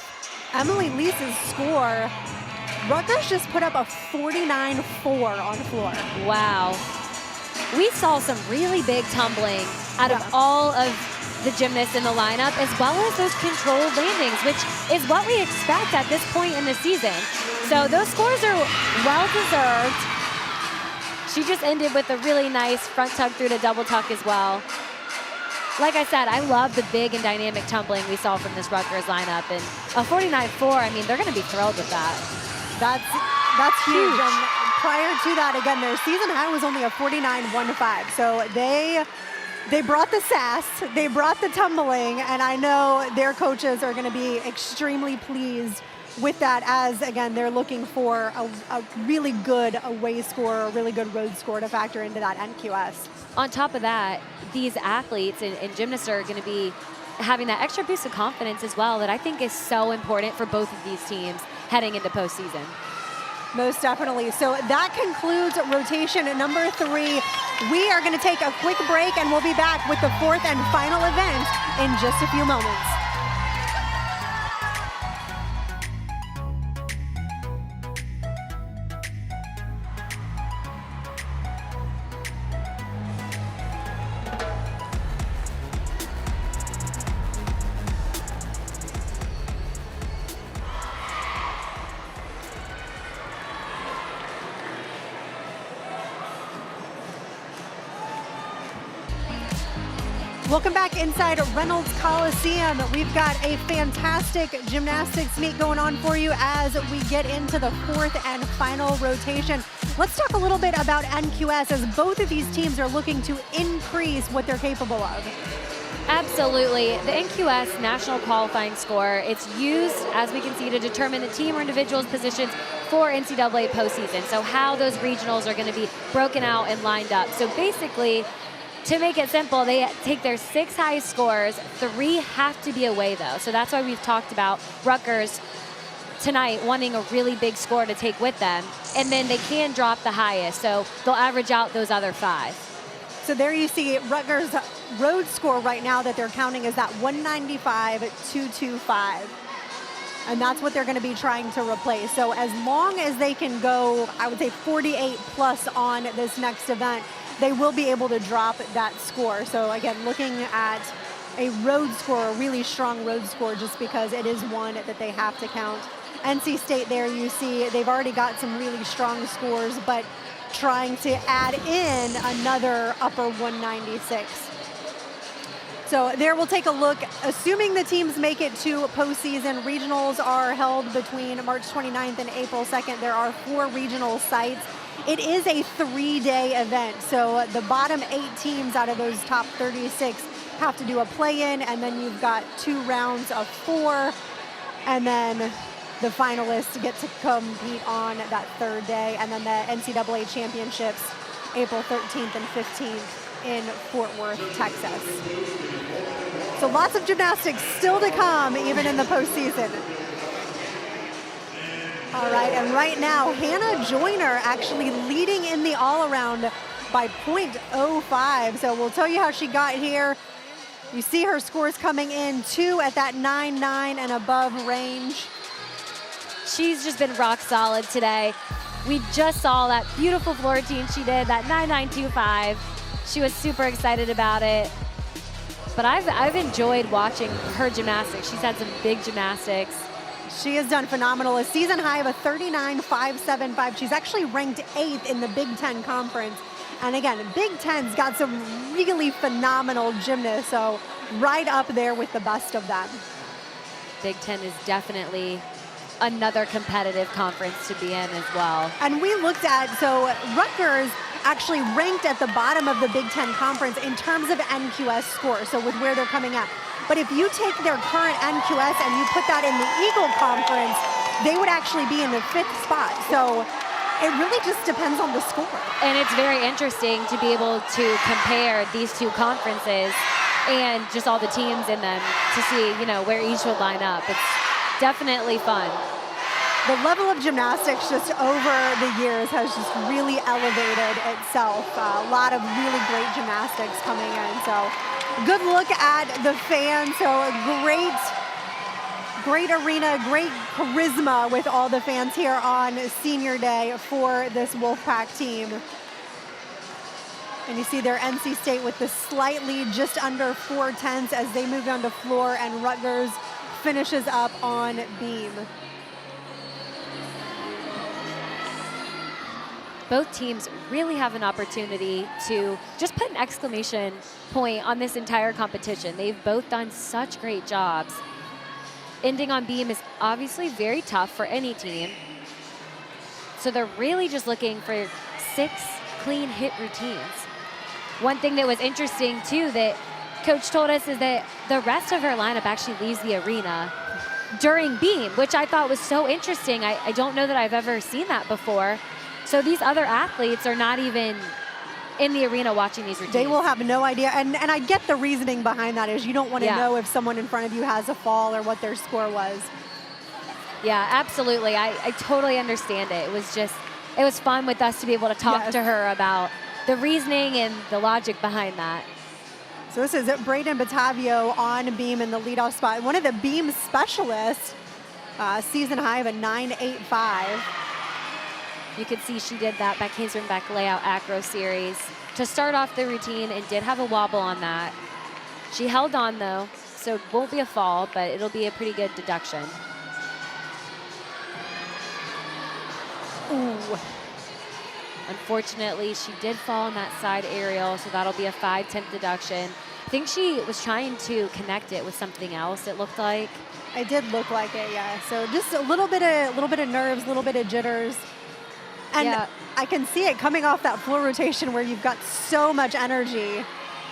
Emily Leese's score, Rutgers just put up a 49-4 on floor. Wow. We saw some really big tumbling out of all of the gymnasts in the lineup, as well as those controlled landings, which is what we expect at this point in the season. So those scores are well-deserved. She just ended with a really nice front tuck through to double tuck as well. Like I said, I love the big and dynamic tumbling we saw from this Rutgers lineup. And a 49-4, I mean, they're going to be thrilled with that. That's huge. And prior to that, again, their season high was only a 49-1-5. So they brought the sass, they brought the tumbling, and I know their coaches are going to be extremely pleased with that, as again they're looking for a really good away score, a really good road score to factor into that NQS. On top of that, these athletes and gymnasts are going to be having that extra boost of confidence as well that I think is so important for both of these teams heading into postseason. Most definitely. So that concludes rotation number 3. We are going to take a quick break, and we'll be back with the 4th and final event in just a few moments. Welcome back inside Reynolds Coliseum. We've got a fantastic gymnastics meet going on for you as we get into the 4th and final rotation. Let's talk a little bit about NQS, as both of these teams are looking to increase what they're capable of. Absolutely. The NQS national qualifying score, it's used, as we can see, to determine the team or individual's positions for NCAA postseason. So how those regionals are going to be broken out and lined up. So basically, to make it simple, they take their 6 highest scores. 3 have to be away, though. So that's why we've talked about Rutgers tonight wanting a really big score to take with them, and then they can drop the highest, so they'll average out those other 5. So there you see Rutgers' road score right now that they're counting is that 195-225. And that's what they're going to be trying to replace. So as long as they can go, I would say 48 plus on this next event, they will be able to drop that score. So again, looking at a road score, a really strong road score, just because it is one that they have to count. NC State there, you see, they've already got some really strong scores, but trying to add in another upper 196. So there we'll take a look. Assuming the teams make it to postseason, regionals are held between March 29th and April 2nd. There are 4 regional sites. It is a 3-day event. So the bottom 8 teams out of those top 36 have to do a play-in, and then you've got 2 rounds of 4, and then the finalists get to compete on that 3rd day, and then the NCAA championships April 13th and 15th in Fort Worth, Texas. So lots of gymnastics still to come, even in the postseason. All right, and right now, Hannah Joyner actually leading in the all-around by .05. So we'll tell you how she got here. You see her scores coming in, 2 at that 9.9 and above range. She's just been rock solid today. We just saw that beautiful floor routine she did, that 9.925. She was super excited about it. But I've enjoyed watching her gymnastics. She's had some big gymnastics. She has done phenomenal. A season high of a 39.575. She's actually ranked 8th in the Big Ten Conference. And again, Big Ten's got some really phenomenal gymnasts, so right up there with the best of them. Big Ten is definitely another competitive conference to be in as well. And we looked at, so Rutgers actually ranked at the bottom of the Big Ten Conference in terms of NQS score, so with where they're coming at. But if you take their current NQS and you put that in the Eagle Conference, they would actually be in the 5th spot. So it really just depends on the score. And it's very interesting to be able to compare these 2 conferences and just all the teams in them to see, you know, where each would line up. It's definitely fun. The level of gymnastics just over the years has just really elevated itself. A lot of really great gymnastics coming in. So good look at the fans. So a great arena, great charisma with all the fans here on senior day for this Wolfpack team. And you see their NC State with the slight lead, just under 4/10 as they move down to floor, and Rutgers finishes up on beam. Both teams really have an opportunity to just put an exclamation point on this entire competition. They've both done such great jobs. Ending on beam is obviously very tough for any team. So they're really just looking for 6 clean hit routines. One thing that was interesting too that Coach told us is that the rest of her lineup actually leaves the arena during beam, which I thought was so interesting. I don't know that I've ever seen that before. So these other athletes are not even in the arena watching these routines. They will have no idea. And I get the reasoning behind that is you don't want to know if someone in front of you has a fall or what their score was. Yeah, absolutely. I totally understand it. It was fun with us to be able to talk to her about the reasoning and the logic behind that. So this is Braden Batavio on beam in the leadoff spot. One of the beam specialists, season high of a 9.85. You could see she did that back handspring back layout acro series to start off the routine and did have a wobble on that. She held on though, so it won't be a fall, but it'll be a pretty good deduction. Ooh. Unfortunately, she did fall on that side aerial, so that'll be a 5/10 deduction. I think she was trying to connect it with something else, it looked like. It did look like it, yeah. So just a little bit of nerves, a little bit of jitters. And I can see it coming off that floor rotation where you've got so much energy.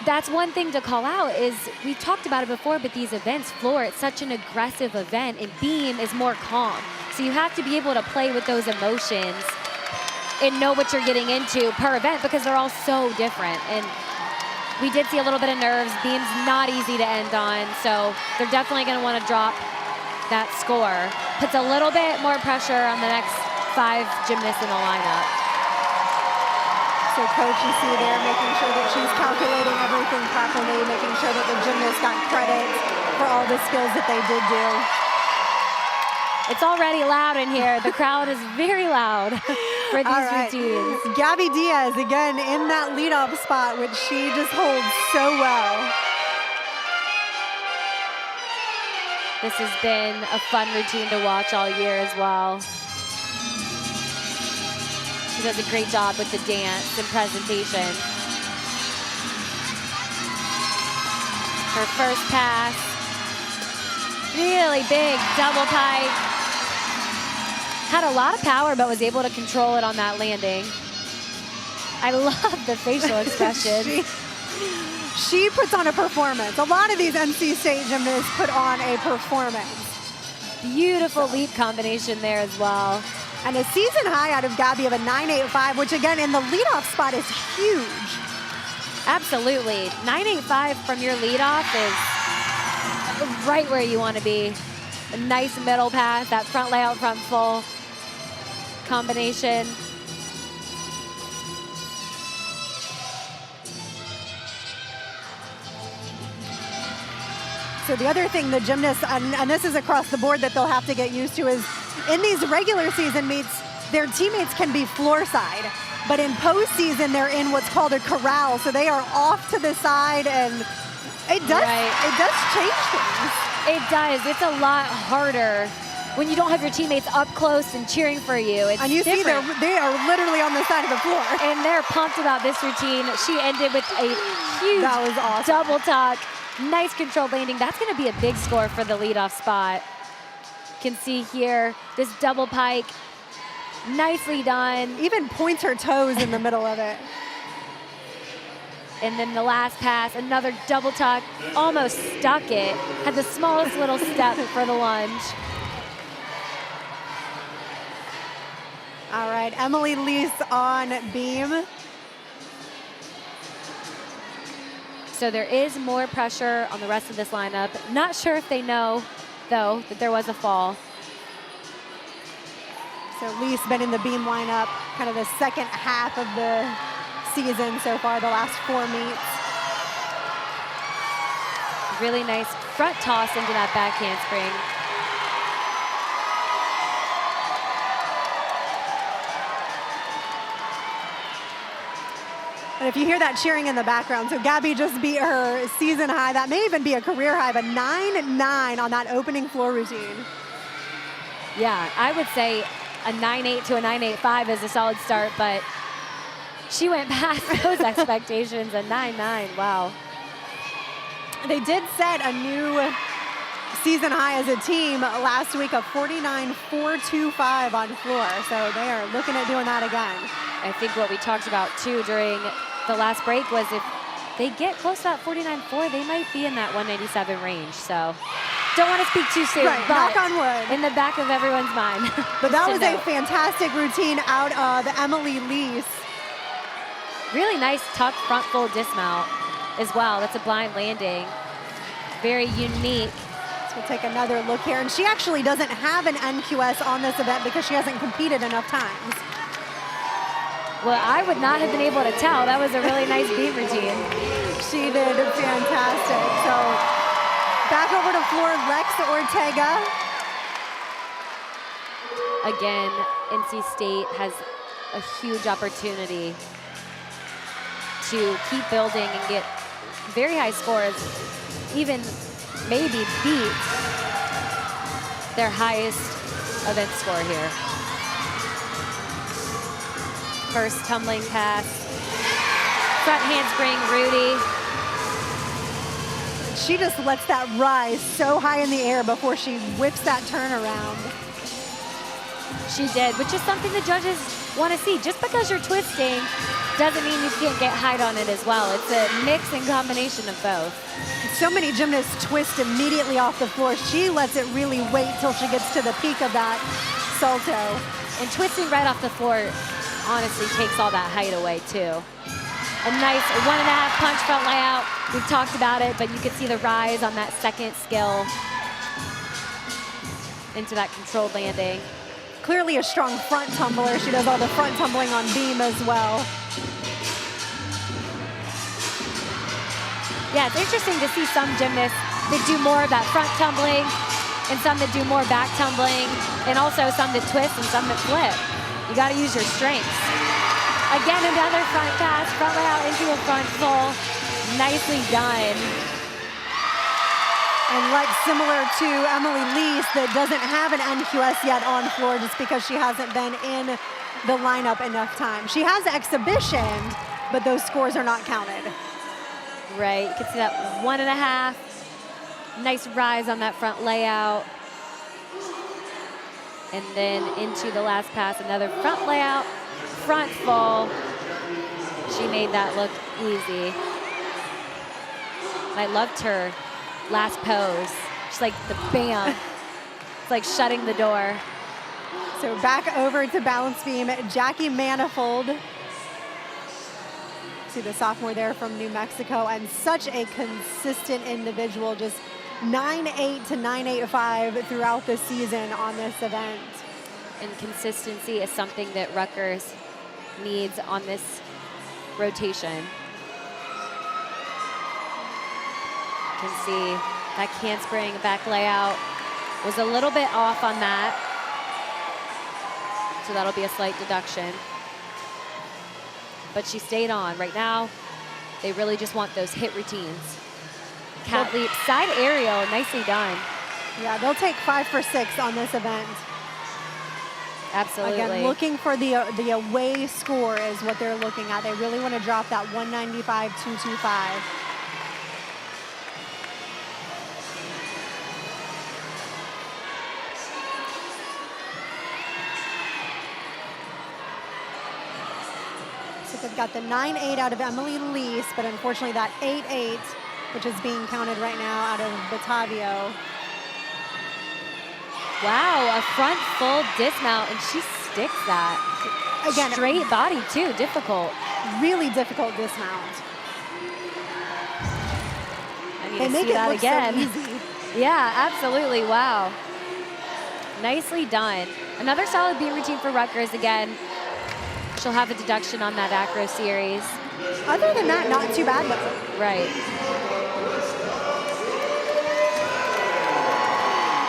That's one thing to call out is we talked about it before, but these events, floor, it's such an aggressive event, and beam is more calm. So you have to be able to play with those emotions and know what you're getting into per event because they're all so different. And we did see a little bit of nerves. Beam's not easy to end on, so they're definitely going to want to drop that score. Puts a little bit more pressure on the next 5 gymnasts in the lineup. So coach, you see there, making sure that she's calculating everything properly, making sure that the gymnasts got credit for all the skills that they did do. It's already loud in here. The crowd is very loud for these routines. Gabby Diaz, again, in that leadoff spot, which she just holds so well. This has been a fun routine to watch all year as well. She does a great job with the dance and presentation. Her first pass, really big double pike. Had a lot of power, but was able to control it on that landing. I love the facial expression. She puts on a performance. A lot of these NC State gymnasts put on a performance. Beautiful leap combination there as well. And a season high out of Gabby of a 9.85, which again in the leadoff spot is huge. Absolutely. 9.85 from your leadoff is right where you want to be. A nice middle pass, that front layout, front full combination. So the other thing the gymnasts, and this is across the board that they'll have to get used to, is in these regular season meets, their teammates can be floor side. But in postseason, they're in what's called a corral. So they are off to the side, and it does change things. It does. It's a lot harder when you don't have your teammates up close and cheering for you. It's and you different. see they are literally on the side of the floor. And they're pumped about this routine. She ended with a huge That was awesome. double tuck. Nice controlled landing. That's going to be a big score for the leadoff spot. You can see here this double pike. Nicely done. Even points her toes in the middle of it. And then the last pass, another double tuck, almost stuck it. Had the smallest little step for the lunge. All right, Emily Lease on beam. So there is more pressure on the rest of this lineup. Not sure if they know, though, that there was a fall. So Lee's been in the beam lineup kind of the second half of the season so far, the last 4 meets. Really nice front toss into that back handspring. And if you hear that cheering in the background, so Gabby just beat her season high, that may even be a career high, but 9.9 on that opening floor routine. Yeah, I would say a 9.8 to a 9.85 is a solid start, but she went past those expectations. A 9.9, wow. They did set a new season high as a team last week of 49.425 on floor, so they are looking at doing that again. I think what we talked about too during the last break was if they get close to that 49.4, they might be in that 197 range. So don't want to speak too soon, right, but knock on wood. In the back of everyone's mind. But that was a fantastic routine out of Emily Lease. Really nice tuck front full dismount as well. That's a blind landing. Very unique. So we'll take another look here. And she actually doesn't have an NQS on this event because she hasn't competed enough times. Well, I would not have been able to tell. That was a really nice beam routine. She did fantastic. So back over to floor, Lex Ortega. Again, NC State has a huge opportunity to keep building and get very high scores, even maybe beat their highest event score here. First tumbling pass, front handspring, Rudy. She just lets that rise so high in the air before she whips that turnaround. She did, which is something the judges want to see. Just because you're twisting doesn't mean you can't get height on it as well. It's a mix and combination of both. So many gymnasts twist immediately off the floor. She lets it really wait till she gets to the peak of that salto. And twisting right off the floor honestly takes all that height away too. A nice 1.5 punch front layout. We've talked about it, but you can see the rise on that second skill. into that controlled landing. Clearly a strong front tumbler. She does all the front tumbling on beam as well. Yeah, it's interesting to see some gymnasts that do more of that front tumbling and some that do more back tumbling and also some that twist and some that flip. You got to use your strengths. Again, another front pass, front layout into a front full. Nicely done. And like similar to Emily Lease that doesn't have an NQS yet on floor just because she hasn't been in the lineup enough time. She has exhibitioned, but those scores are not counted. Right, you can see that 1.5. Nice rise on that front layout. And then into the last pass, another front layout, front full. She made that look easy. And I loved her last pose. She's like the bam. It's like shutting the door. So back over to balance beam, Jackie Manifold. See the sophomore there from New Mexico, and such a consistent individual, just 9.8 to 9.85 throughout the season on this event. And consistency is something that Rutgers needs on this rotation. You can see that handspring back layout was a little bit off on that. So that'll be a slight deduction. But she stayed on. Right now, they really just want those hit routines. Cat leap, side aerial, nicely done. Yeah, they'll take 5 for 6 on this event. Absolutely. Again, looking for the away score is what they're looking at. They really want to drop that 195, 225. So they've got the 9.8 out of Emily Lease, but unfortunately that 8.8, which is being counted right now out of Batavio. Wow, a front full dismount, and she sticks that. Again, straight body too, difficult. Really difficult dismount. I need They to make see it that look again. so easy. Yeah, absolutely, wow. Nicely done. Another solid beam routine for Rutgers again. She'll have a deduction on that acro series. Other than that, not too bad though. Right.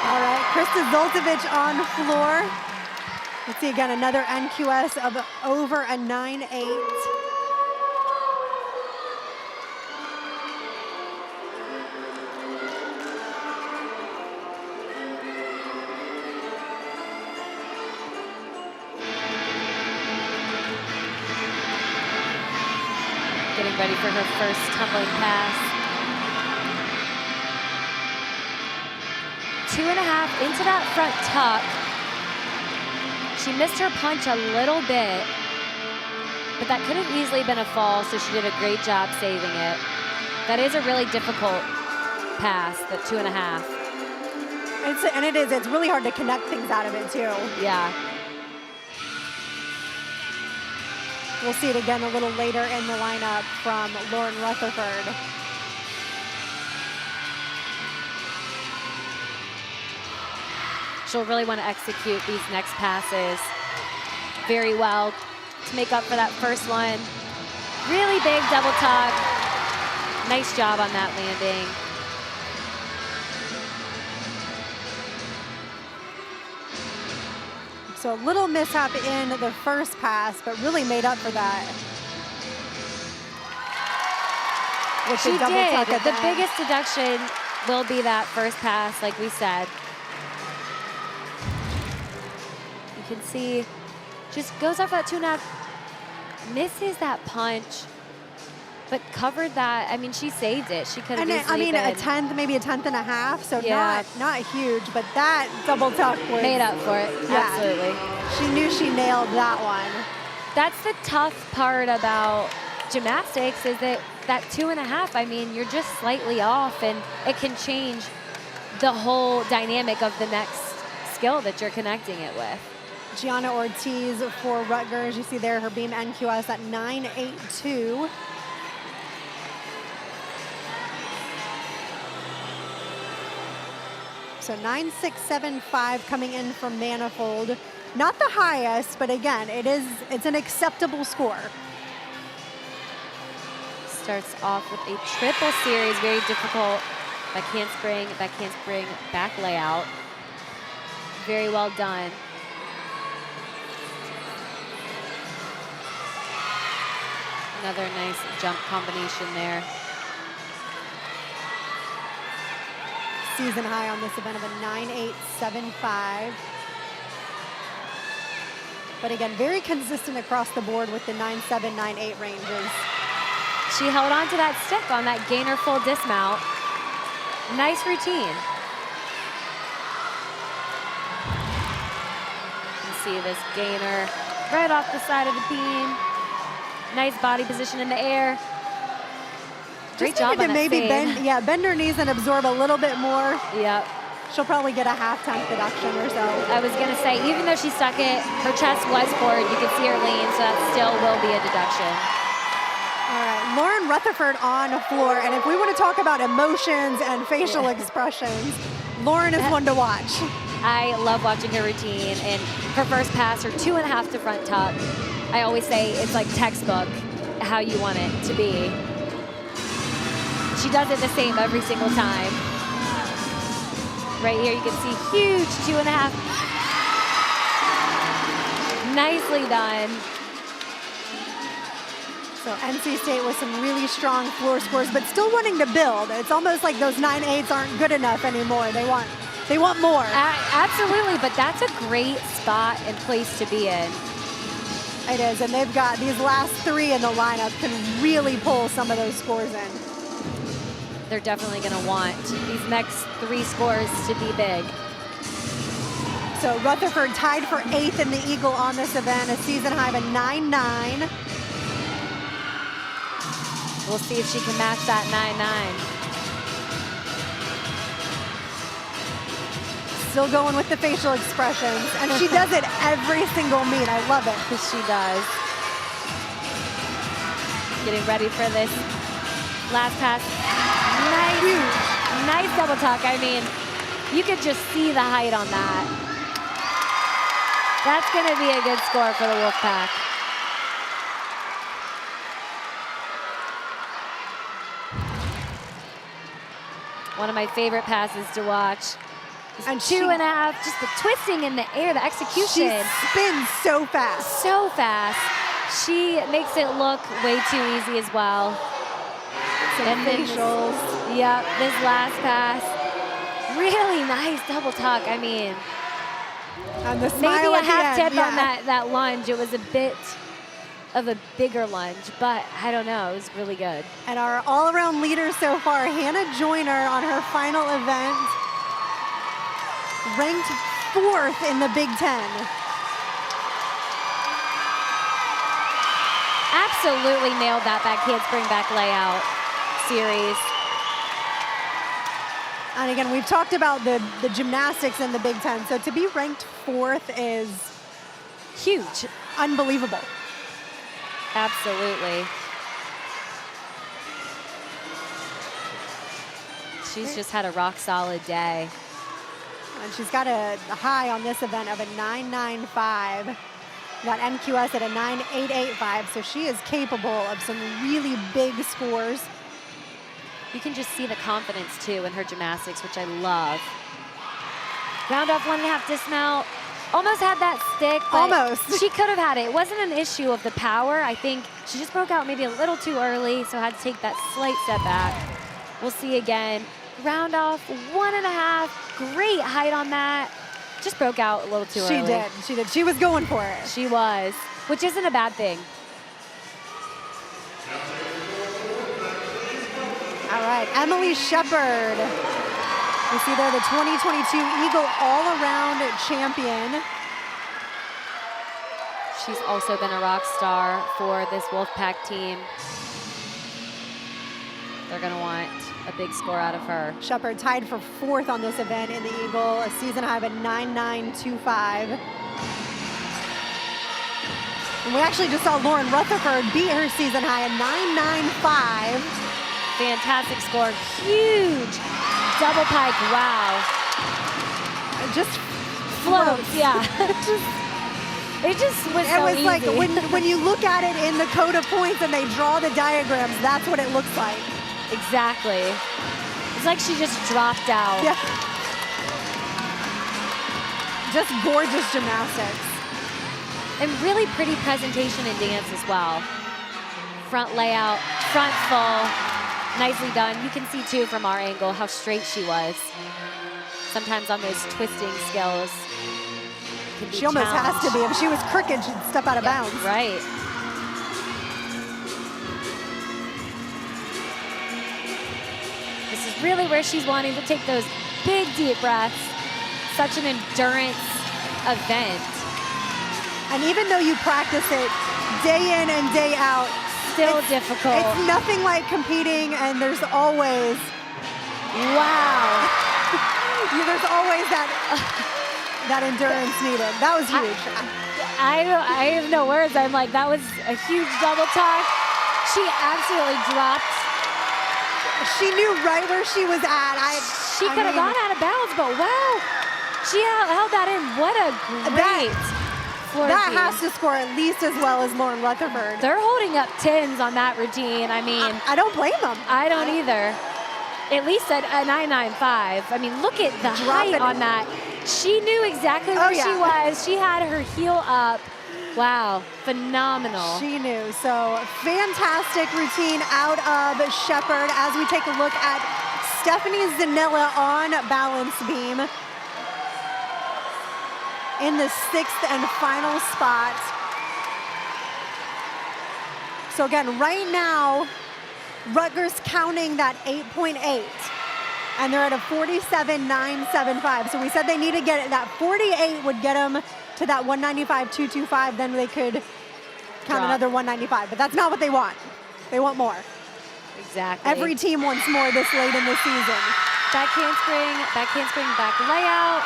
All right, Krista Zoltovich on floor. Let's see again, another NQS of over a 9.8. Getting ready for her first tumbling pass. 2.5 into that front tuck. She missed her punch a little bit, but that could have easily been a fall, so she did a great job saving it. That is a really difficult pass, that 2.5. It's really hard to connect things out of it too. Yeah. We'll see it again a little later in the lineup from Lauren Rutherford. She'll really want to execute these next passes very well to make up for that first one. Really big double tuck. Nice job on that landing. So a little mishap in the first pass, but really made up for that. With She the double did. tuck at The end. biggest deduction will be that first pass, like we said. You can see, just goes off that 2.5, misses that punch, but covered that. I mean, she saved it. She could have easily I mean, been a tenth, maybe a tenth and a half, so Yeah. not huge, but that double tuck was made up for it. Yeah. Absolutely. She knew she nailed that one. That's the tough part about gymnastics, is that 2.5, I mean, you're just slightly off, and it can change the whole dynamic of the next skill that you're connecting it with. Gianna Ortiz for Rutgers. You see there her beam NQS at 9.82. So 9.675 coming in from Manifold. Not the highest, but again, it's an acceptable score. Starts off with a triple series, very difficult. Back handspring, back layout. Very well done. Another nice jump combination there. Season high on this event of a 9.875. But again, very consistent across the board with the 9.7, 9.8 ranges. She held on to that stick on that gainer full dismount. Nice routine. You can see this gainer right off the side of the beam. Nice body position in the air. Great job on that maybe fade. bend her knees and absorb a little bit more. Yep. She'll probably get a half-tenth deduction or so. I was gonna say, even though she stuck it, her chest was forward. You can see her lean, so that still will be a deduction. All right, Lauren Rutherford on the floor. And if we want to talk about emotions and facial expressions, Lauren is one to watch. I love watching her routine, and her first pass, her 2.5 to front tuck. I always say it's like textbook how you want it to be. She does it the same every single time. Right here you can see huge 2.5. Nicely done. So NC State with some really strong floor scores, but still wanting to build. It's almost like those 9.8s aren't good enough anymore. They want more. Absolutely, but that's a great spot and place to be in. It is, and they've got these last 3 in the lineup can really pull some of those scores in. They're definitely going to want these next 3 scores to be big. So Rutherford tied for 8th in the Eagle on this event, a season high of a 9.9. We'll see if she can match that 9.9. Still going with the facial expressions, and she does it every single meet. I love it. She does. Getting ready for this last pass. Nice double tuck. I mean, you could just see the height on that. That's going to be a good score for the Wolfpack. One of my favorite passes to watch. And 2.5, just the twisting in the air, the execution. She spins so fast. So fast. She makes it look way too easy as well. And facials. Yep, this last pass. Really nice double tuck. I mean, And the maybe smile a at the half end, tip on that lunge. It was a bit of a bigger lunge, but I don't know, it was really good. And our all-around leader so far, Hannah Joyner, on her final event, ranked 4th in the Big Ten. Absolutely nailed that back handspring back layout series. And again, we've talked about the gymnastics in the Big Ten, so to be ranked 4th is Huge. unbelievable. Absolutely. She's just had a rock solid day. And she's got a high on this event of a 9.95. Got NQS at a 9.885, so she is capable of some really big scores. You can just see the confidence too in her gymnastics, which I love. Round off 1.5 dismount. Almost had that stick, but Almost. she could have had it. It wasn't an issue of the power. I think she just broke out maybe a little too early, so had to take that slight step back. We'll see again. Round off 1.5. Great height on that. Just broke out a little too early. She did. She was going for it. She was, which isn't a bad thing. All right, Emily Shepard. You see there the 2022 Eagle all-around champion. She's also been a rock star for this Wolfpack team. They're gonna want a big score out of her. Shepard tied for 4th on this event in the Eagle, a season high of a 9.925. And we actually just saw Lauren Rutherford beat her season high at 9.95. Fantastic score, huge double pike, wow. just Floats, yeah. It just was so It was easy. like when you look at it in the code of points and they draw the diagrams, that's what it looks like. Exactly. It's like she just dropped out. Yeah. Just gorgeous gymnastics. And really pretty presentation and dance as well. Front layout, front full, nicely done. You can see too from our angle how straight she was. Sometimes on those twisting skills. Can be She almost has to be. If she was crooked, she'd step out of bounds. Right. This is really where she's wanting to take those big deep breaths. Such an endurance event. And even though you practice it day in and day out, Still difficult. It's nothing like competing, and there's always, Wow. there's always that endurance needed. That was huge. I have no words. I'm like, that was a huge double talk. She absolutely dropped. She knew right where she was at. She could have gone out of bounds, but wow. She held that in. What a great floor That routine. has to score at least as well as Lauren Rutherford. They're holding up 10s on that routine. I mean, I don't blame them. I don't either. At least a 995. I mean, look at the height on that. She knew exactly where she was. She had her heel up. Wow, phenomenal. She knew. So fantastic routine out of Shepherd as we take a look at Stephanie Zanella on balance beam in the 6th and final spot. So again, right now, Rutgers counting that 8.8, and they're at a 47.975. So we said they need to get it. That 48 would get them to that 195.225. Then they could count another 195. But that's not what they want. They want more. Exactly. Every team wants more this late in the season. Back handspring, back layout.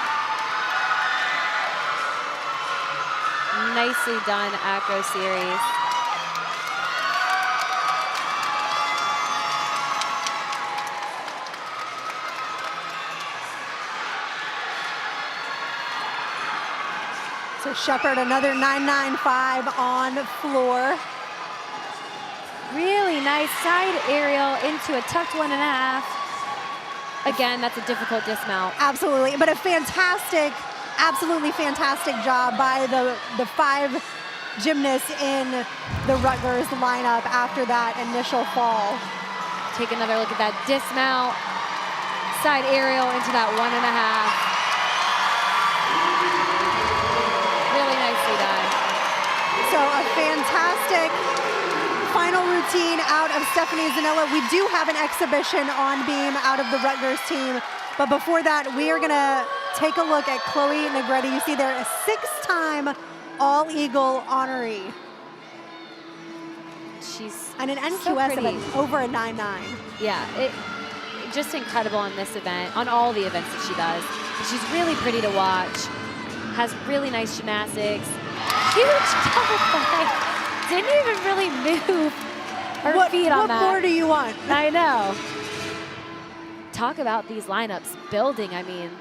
Nicely done, acro series. So Shepherd, another 995 on floor. Really nice side aerial into a tucked 1.5. Again, that's a difficult dismount. Absolutely, but a fantastic, absolutely fantastic job by the 5 gymnasts in the Rutgers lineup after that initial fall. Take another look at that dismount. Side aerial into that 1.5. Really nicely done. So a fantastic final routine out of Stephanie Zanella. We do have an exhibition on beam out of the Rutgers team, but before that, we are gonna take a look at Chloe Negretti. You see there, a 6-time All-Eagle honoree. She's And an so NQS pretty. of over a 9.9. Yeah, just incredible on this event, on all the events that she does. She's really pretty to watch, has really nice gymnastics, huge double fly. Didn't even really move her feet on that. What more do you want? I know. Talk about these lineups building. I mean,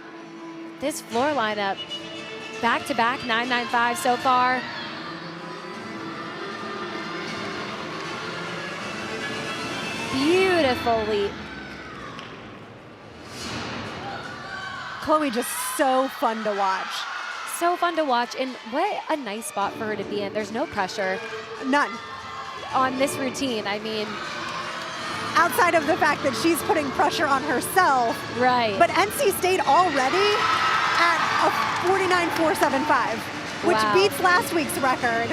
this floor lineup, back-to-back 995 so far. Beautiful leap. Chloe just so fun to watch. So fun to watch, and what a nice spot for her to be in. There's no pressure None. on this routine. I mean, Outside of the fact that she's putting pressure on herself. right. But NC State already at a 49.475, which Wow. beats last week's record.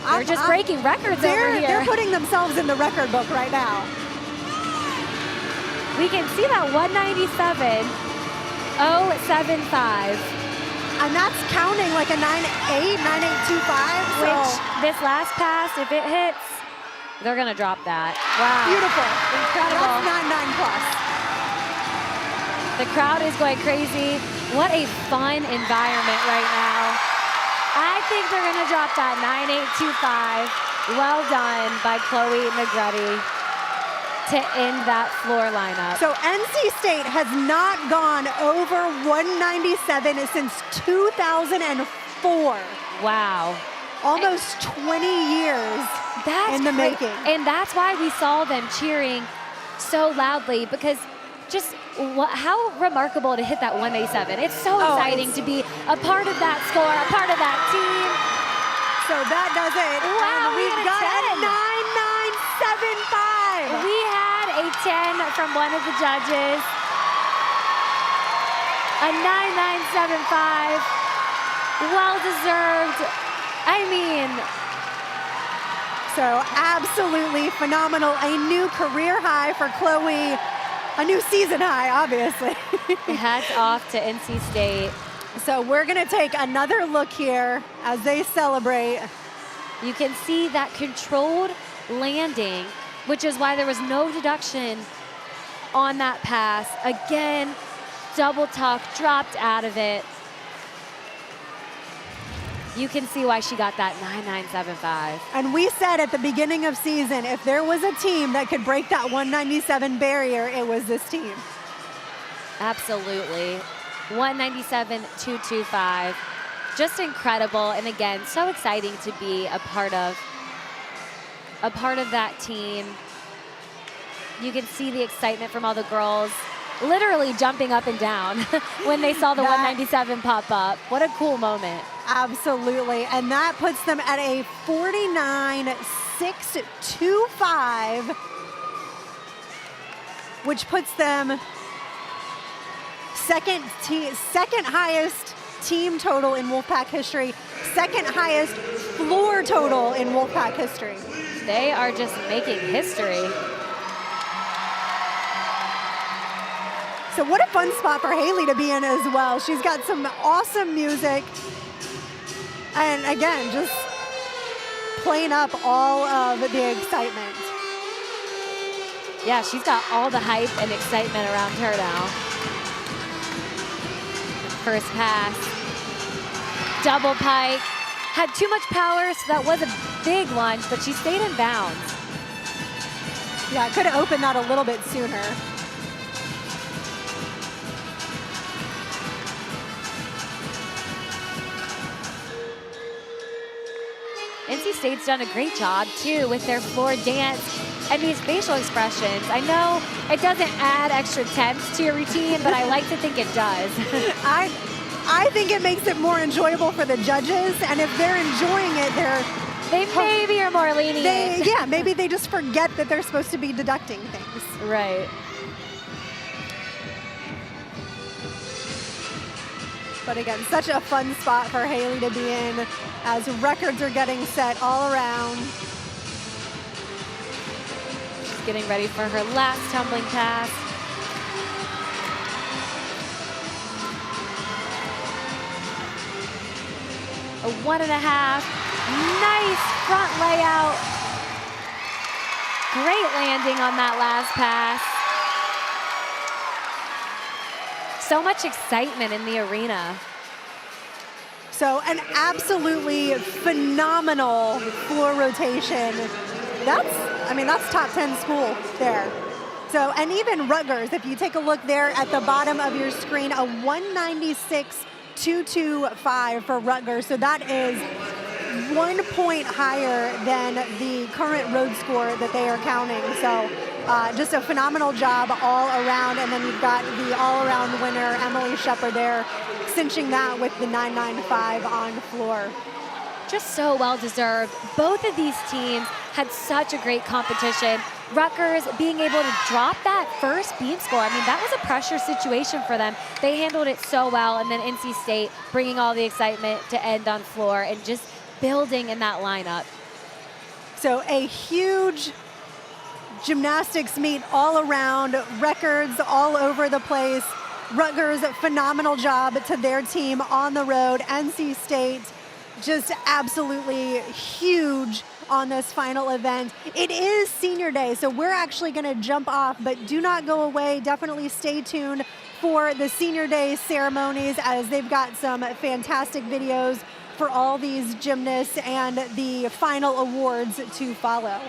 They're just breaking records over here. They're putting themselves in the record book right now. We can see that 197.075. And that's counting like a 9.8, 9.825. Which So this last pass, if it hits, they're gonna drop that. Wow. beautiful. Incredible. That's 9.9 plus. The crowd is going crazy. What a fun environment right now. I think they're gonna drop that 9.825. Well done by Chloe Negretti. to end that floor lineup. So NC State has not gone over 197 since 2004. Wow. Almost 20 years in the making. And that's why we saw them cheering so loudly, because just how remarkable to hit that 187. It's so exciting to be a part of that score, a part of that team. So that does it. Wow, and we've got a 9975. We had a 10 from one of the judges. A 9975. Well deserved. I mean, so absolutely phenomenal. A new career high for Chloe. A new season high, obviously. hats off to NC State. So we're going to take another look here as they celebrate. You can see that controlled landing, which is why there was no deduction on that pass. Again, double tuck, dropped out of it. You can see why she got that 9975. And we said at the beginning of season, if there was a team that could break that 197 barrier, it was this team. Absolutely. 197.225. Just incredible. And again, so exciting to be a part of that team. You can see the excitement from all the girls literally jumping up and down when they saw the 197 pop up. What a cool moment. Absolutely. And that puts them at a 49.625, which puts them second highest team total in Wolfpack history, second highest floor total in Wolfpack history. They are just making history. So what a fun spot for Haley to be in as well. She's got some awesome music. And again, just playing up all of the excitement. Yeah, she's got all the hype and excitement around her now. First pass. Double pike. Had too much power, so that was a big lunge, but she stayed in bounds. Yeah, could have opened that a little bit sooner. NC State's done a great job, too, with their floor dance and these facial expressions. I know it doesn't add extra tense to your routine, but I like to think it does. I think it makes it more enjoyable for the judges, and if they're enjoying it, they maybe are more lenient. Yeah, maybe they just forget that they're supposed to be deducting things. Right. But again, such a fun spot for Haley to be in as records are getting set all around. She's getting ready for her last tumbling pass. A 1.5. Nice front layout. Great landing on that last pass. So much excitement in the arena. So an absolutely phenomenal floor rotation. That's top 10 school there. So, and even Rutgers, if you take a look there at the bottom of your screen, a 196.225 for Rutgers. So that is 1 point higher than the current road score that they are counting. So just a phenomenal job all around. And then you've got the all-around winner, Emily Shepard there, cinching that with the 995 on floor. Just so well deserved. Both of these teams had such a great competition. Rutgers being able to drop that first beam score. I mean, that was a pressure situation for them. They handled it so well. And then NC State bringing all the excitement to end on floor and just building in that lineup. So a huge gymnastics meet all around, records all over the place. Rutgers, phenomenal job to their team on the road. NC State, just absolutely huge on this final event. It is senior day, so we're actually going to jump off, but do not go away. Definitely stay tuned for the senior day ceremonies, as they've got some fantastic videos for all these gymnasts and the final awards to follow.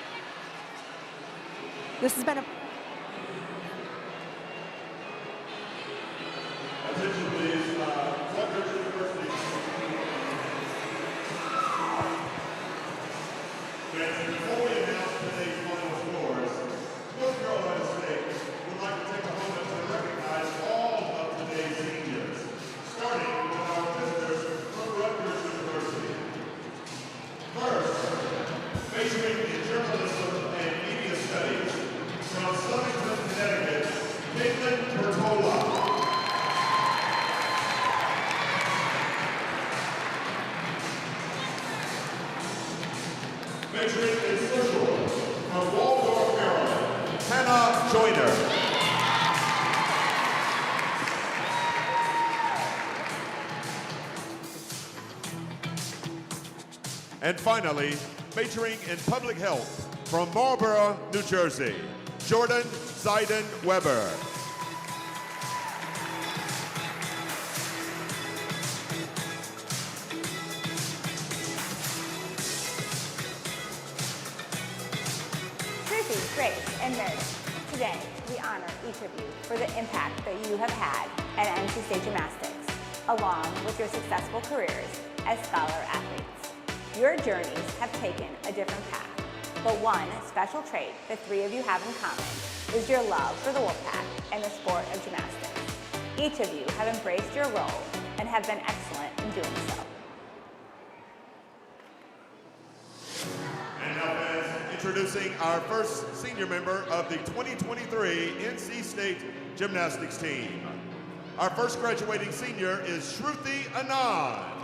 This has been a Attention, please. Rutgers University. Fans, before we announce today's final scores, North Carolina State would like to take a moment to recognize all of today's seniors, starting with our visitors from Rutgers University. First, majoring in journalism and media studies from Southington, Connecticut, Caitlin Bertola. Majoring in social from Waldorf, Maryland, Hannah Joyner. And finally, majoring in public health from Marlborough, New Jersey, Jordan Ziden Weber. Tracy, Grace, and Meredith, today we honor each of you for the impact that you have had at NC State Gymnastics, along with your successful careers as scholar athletes. Your journeys have taken a different path, but one special trait the three of you have in common is your love for the Wolfpack and the sport of gymnastics. Each of you have embraced your role and have been excellent in doing so. And now, fans, introducing our first senior member of the 2023 NC State Gymnastics team. Our first graduating senior is Shruti Anand.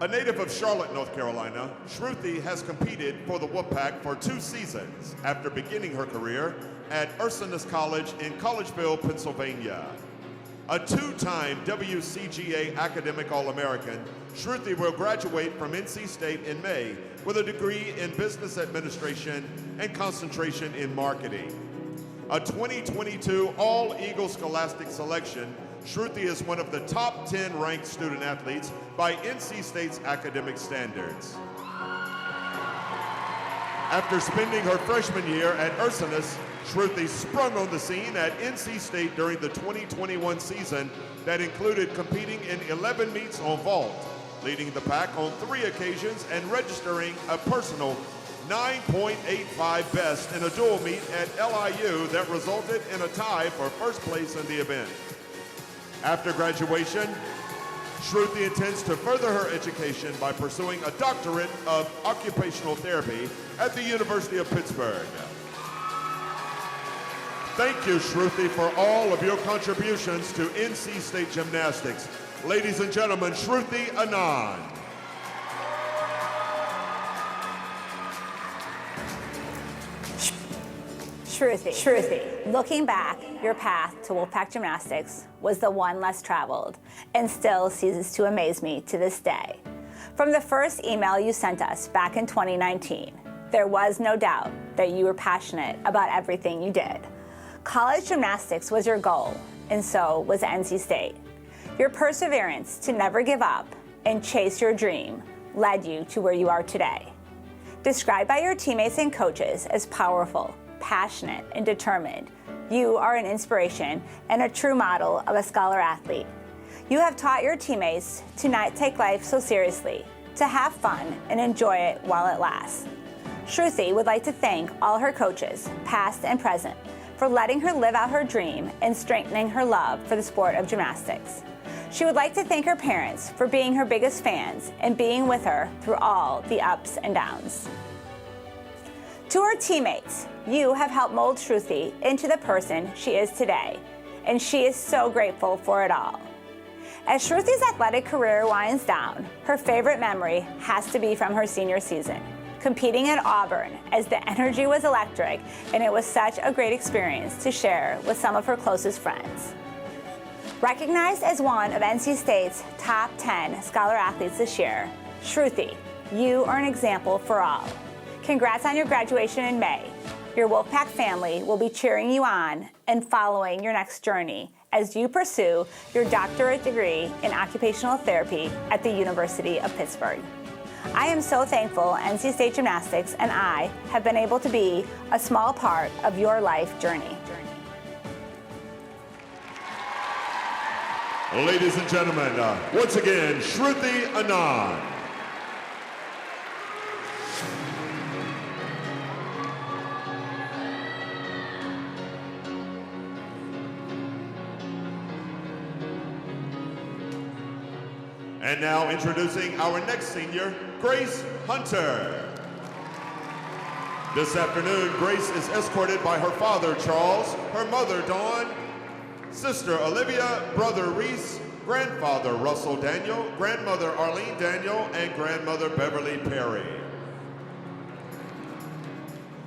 A native of Charlotte, North Carolina, Shruti has competed for the Wolfpack for 2 seasons after beginning her career at Ursinus College in Collegeville, Pennsylvania. A 2-time WCGA Academic All-American, Shruti will graduate from NC State in May with a degree in Business Administration and concentration in Marketing. A 2022 All-Eagle Scholastic selection, Shruti is one of the top 10 ranked student athletes by NC State's academic standards. After spending her freshman year at Ursinus, Shruti sprung on the scene at NC State during the 2021 season that included competing in 11 meets on vault, leading the pack on 3 occasions and registering a personal 9.85 best in a dual meet at LIU that resulted in a tie for first place in the event. After graduation, Shruti intends to further her education by pursuing a doctorate of occupational therapy at the University of Pittsburgh. Thank you, Shruti, for all of your contributions to NC State Gymnastics. Ladies and gentlemen, Shruti Anand. Shruti, looking back, your path to Wolfpack Gymnastics was the one less traveled and still ceases to amaze me to this day. From the first email you sent us back in 2019, there was no doubt that you were passionate about everything you did. College gymnastics was your goal, and so was NC State. Your perseverance to never give up and chase your dream led you to where you are today. Described by your teammates and coaches as powerful, passionate, and determined, you are an inspiration and a true model of a scholar athlete. You have taught your teammates to not take life so seriously, to have fun and enjoy it while it lasts. Shruti would like to thank all her coaches, past and present, for letting her live out her dream and strengthening her love for the sport of gymnastics. She would like to thank her parents for being her biggest fans and being with her through all the ups and downs. To her teammates, you have helped mold Shruti into the person she is today, and she is so grateful for it all. As Shruti's athletic career winds down, her favorite memory has to be from her senior season, competing at Auburn, as the energy was electric and it was such a great experience to share with some of her closest friends. Recognized as one of NC State's top 10 scholar athletes this year, Shruti, you are an example for all. Congrats on your graduation in May. Your Wolfpack family will be cheering you on and following your next journey as you pursue your doctorate degree in occupational therapy at the University of Pittsburgh. I am so thankful NC State Gymnastics and I have been able to be a small part of your life journey. Ladies and gentlemen, once again, Shruti Anand. And now introducing our next senior, Grace Hunter. This afternoon, Grace is escorted by her father, Charles, her mother, Dawn, sister, Olivia, brother, Reese, grandfather, Russell Daniel, grandmother, Arlene Daniel, and grandmother, Beverly Perry.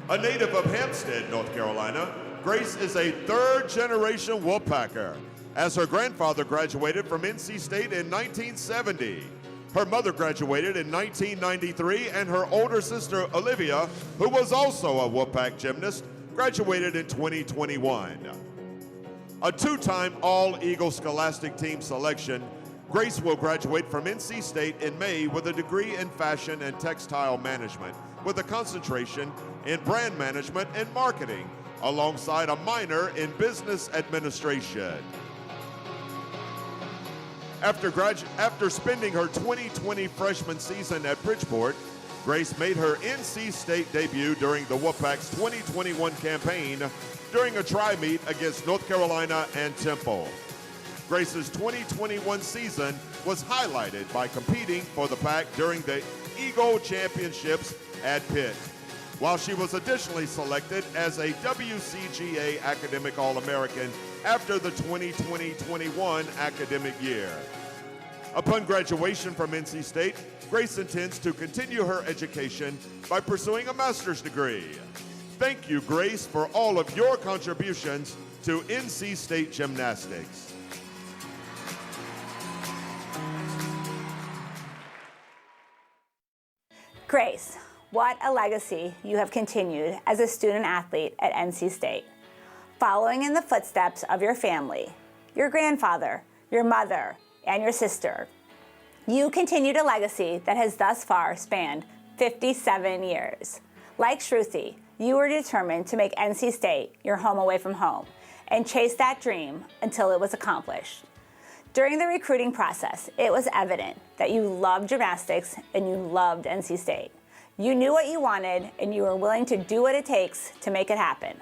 A native of Hampstead, North Carolina, Grace is a third-generation Wolfpacker, as her grandfather graduated from NC State in 1970. Her mother graduated in 1993, and her older sister, Olivia, who was also a Wolfpack gymnast, graduated in 2021. A two-time All-Eagle Scholastic Team selection, Grace will graduate from NC State in May with a degree in fashion and textile management, with a concentration in brand management and marketing, alongside a minor in business administration. After spending her 2020 freshman season at Bridgeport, Grace made her NC State debut during the Wolfpack's 2021 campaign during a tri-meet against North Carolina and Temple. Grace's 2021 season was highlighted by competing for the Pack during the Eagle Championships at Pitt, while she was additionally selected as a WCGA Academic All-American after the 2020-21 academic year. Upon graduation from NC State, Grace intends to continue her education by pursuing a master's degree. Thank you, Grace, for all of your contributions to NC State Gymnastics. Grace, what a legacy you have continued as a student athlete at NC State. Following in the footsteps of your family, your grandfather, your mother, and your sister, you continued a legacy that has thus far spanned 57 years. Like Shruti, you were determined to make NC State your home away from home and chase that dream until it was accomplished. During the recruiting process, it was evident that you loved gymnastics and you loved NC State. You knew what you wanted and you were willing to do what it takes to make it happen.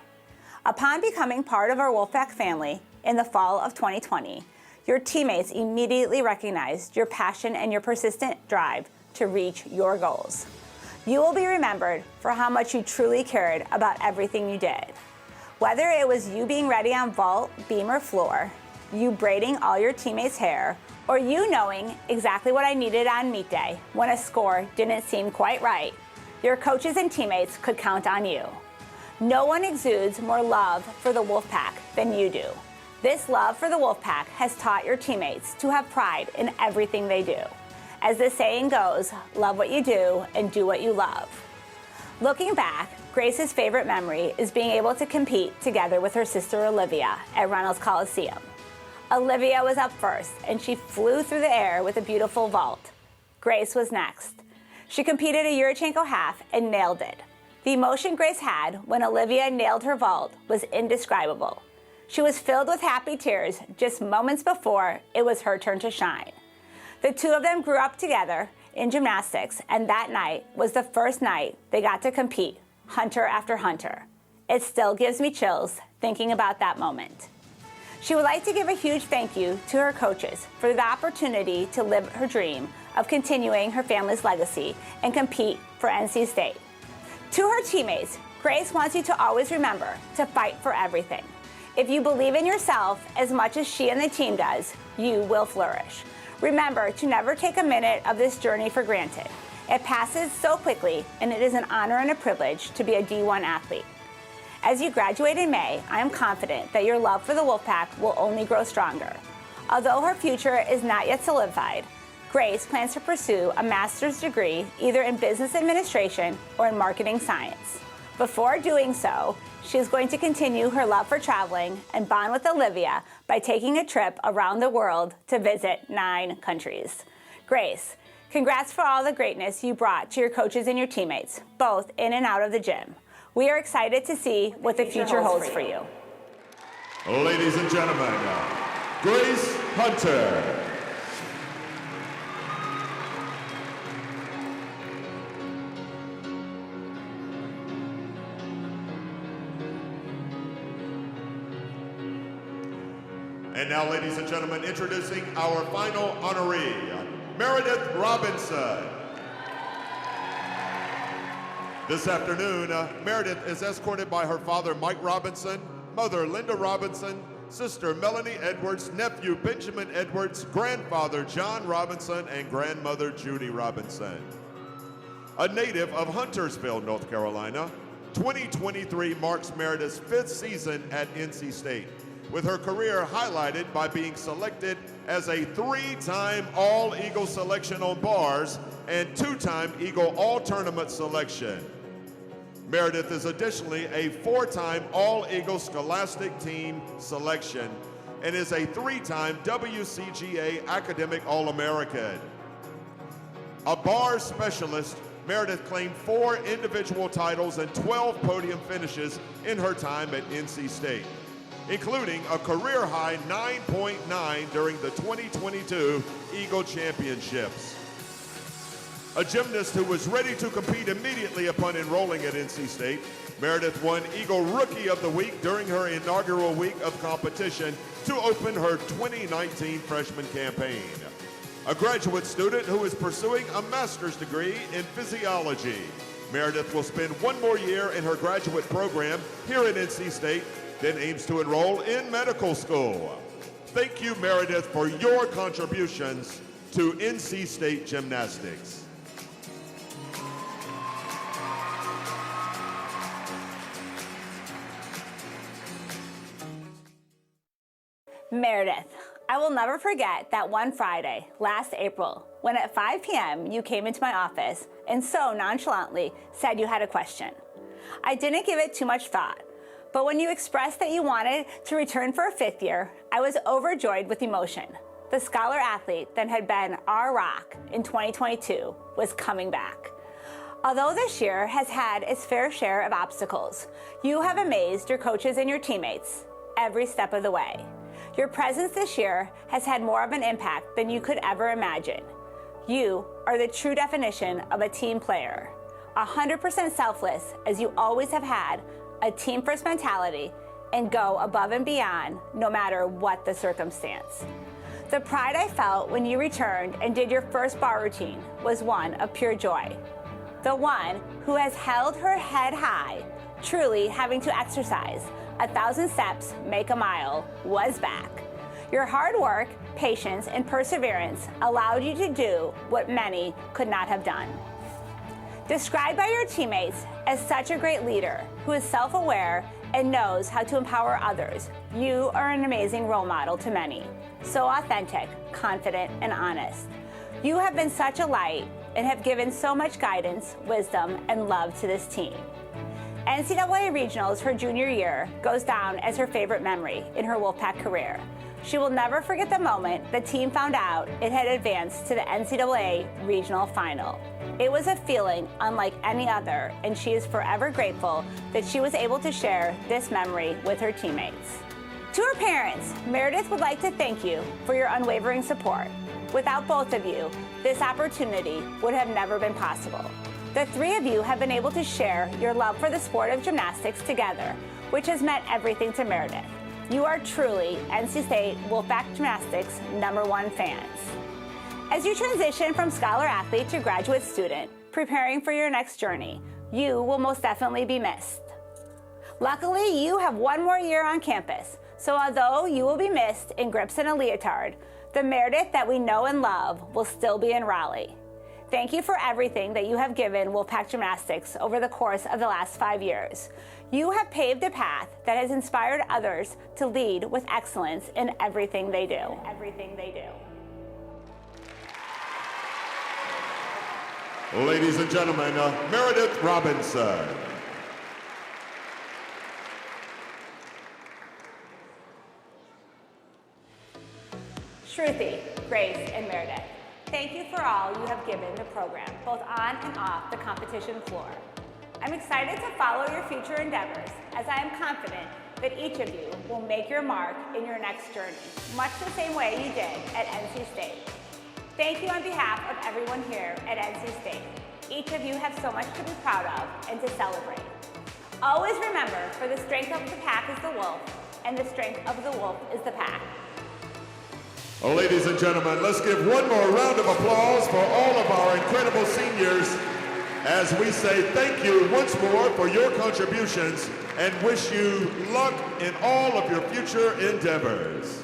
Upon becoming part of our Wolfpack family in the fall of 2020, your teammates immediately recognized your passion and your persistent drive to reach your goals. You will be remembered for how much you truly cared about everything you did. Whether it was you being ready on vault, beam, or floor, you braiding all your teammates' hair, or you knowing exactly what I needed on meet day when a score didn't seem quite right, your coaches and teammates could count on you. No one exudes more love for the Wolfpack than you do. This love for the Wolfpack has taught your teammates to have pride in everything they do. As the saying goes, love what you do and do what you love. Looking back, Grace's favorite memory is being able to compete together with her sister Olivia at Reynolds Coliseum. Olivia was up first, and she flew through the air with a beautiful vault. Grace was next. She competed a Yurchenko half and nailed it. The emotion Grace had when Olivia nailed her vault was indescribable. She was filled with happy tears just moments before it was her turn to shine. The two of them grew up together in gymnastics, and that night was the first night they got to compete, hunter after hunter. It still gives me chills thinking about that moment. She would like to give a huge thank you to her coaches for the opportunity to live her dream of continuing her family's legacy and compete for NC State. To her teammates, Grace wants you to always remember to fight for everything. If you believe in yourself as much as she and the team does, you will flourish. Remember to never take a minute of this journey for granted. It passes so quickly, and it is an honor and a privilege to be a D1 athlete. As you graduate in May, I am confident that your love for the Wolfpack will only grow stronger. Although her future is not yet solidified, Grace plans to pursue a master's degree either in business administration or in marketing science. Before doing so, she's going to continue her love for traveling and bond with Olivia by taking a trip around the world to visit 9 countries. Grace, congrats for all the greatness you brought to your coaches and your teammates, both in and out of the gym. We are excited to see what the future holds for you. Ladies and gentlemen, Grace Hunter. And now, ladies and gentlemen, introducing our final honoree, Meredith Robinson. This afternoon, Meredith is escorted by her father, Mike Robinson, mother, Linda Robinson, sister, Melanie Edwards, nephew, Benjamin Edwards, grandfather, John Robinson, and grandmother, Judy Robinson. A native of Huntersville, North Carolina, 2023 marks Meredith's 5th season at NC State, with her career highlighted by being selected as a 3-time All-Eagle selection on bars and 2-time Eagle All-Tournament selection. Meredith is additionally a 4-time All-Eagle Scholastic Team selection and is a 3-time WCGA Academic All-American. A bar specialist, Meredith claimed 4 individual titles and 12 podium finishes in her time at NC State, including a career-high 9.9 during the 2022 Eagle Championships. A gymnast who was ready to compete immediately upon enrolling at NC State, Meredith won Eagle Rookie of the Week during her inaugural week of competition to open her 2019 freshman campaign. A graduate student who is pursuing a master's degree in physiology, Meredith will spend 1 more year in her graduate program here at NC State, then aims to enroll in medical school. Thank you, Meredith, for your contributions to NC State gymnastics. Meredith, I will never forget that one Friday, last April, when at 5 p.m. you came into my office and so nonchalantly said you had a question. I didn't give it too much thought, but when you expressed that you wanted to return for a 5th year, I was overjoyed with emotion. The scholar athlete that had been our rock in 2022 was coming back. Although this year has had its fair share of obstacles, you have amazed your coaches and your teammates every step of the way. Your presence this year has had more of an impact than you could ever imagine. You are the true definition of a team player, 100% selfless as you always have had, a team-first mentality, and go above and beyond no matter what the circumstance. The pride I felt when you returned and did your first bar routine was one of pure joy. The one who has held her head high, truly having to exercise 1,000 steps make a mile, was back. Your hard work, patience, and perseverance allowed you to do what many could not have done. Described by your teammates as such a great leader who is self-aware and knows how to empower others, you are an amazing role model to many. So authentic, confident, and honest. You have been such a light and have given so much guidance, wisdom, and love to this team. NCAA Regionals her junior year goes down as her favorite memory in her Wolfpack career. She will never forget the moment the team found out it had advanced to the NCAA Regional Final. It was a feeling unlike any other, and she is forever grateful that she was able to share this memory with her teammates. To her parents, Meredith would like to thank you for your unwavering support. Without both of you, this opportunity would have never been possible. The 3 of you have been able to share your love for the sport of gymnastics together, which has meant everything to Meredith. You are truly NC State Wolfpack Gymnastics #1 fans. As you transition from scholar athlete to graduate student, preparing for your next journey, you will most definitely be missed. Luckily, you have 1 more year on campus, so although you will be missed in grips and a leotard, the Meredith that we know and love will still be in Raleigh. Thank you for everything that you have given Wolfpack Gymnastics over the course of the last 5 years. You have paved a path that has inspired others to lead with excellence in everything they do. Ladies and gentlemen, Meredith Robinson. Shruti, Grace, and Meredith, thank you for all you have given the program, both on and off the competition floor. I'm excited to follow your future endeavors, as I am confident that each of you will make your mark in your next journey, much the same way you did at NC State. Thank you on behalf of everyone here at NC State. Each of you have so much to be proud of and to celebrate. Always remember, for the strength of the pack is the wolf, and the strength of the wolf is the pack. Well, ladies and gentlemen, let's give one more round of applause for all of our incredible seniors as we say thank you once more for your contributions and wish you luck in all of your future endeavors.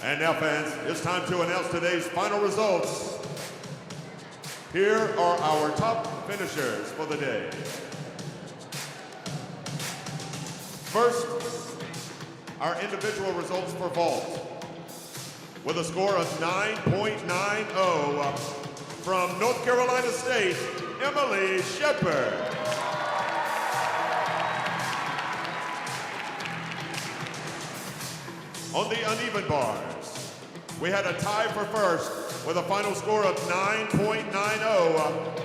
And now, fans, it's time to announce today's final results. Here are our top finishers for the day. First, our individual results for vault. With a score of 9.90 from North Carolina State, Emily Shepard. On the uneven bars, we had a tie for first with a final score of 9.90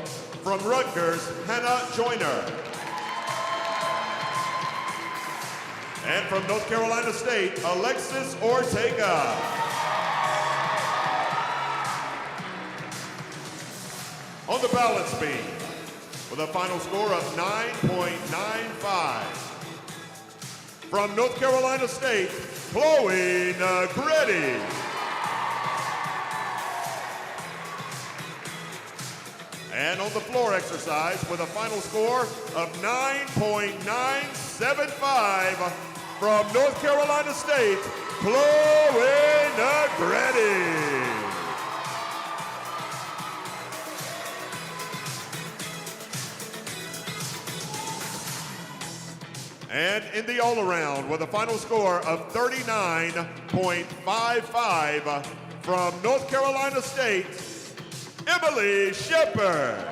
from Rutgers, Hannah Joyner. And from North Carolina State, Alexis Ortega. On the balance beam, with a final score of 9.95 from North Carolina State, Chloe Negretti. And on the floor exercise with a final score of 9.975 from North Carolina State, Chloe Negretti. And in the all-around with a final score of 39.55 from North Carolina State, Emily Shepard.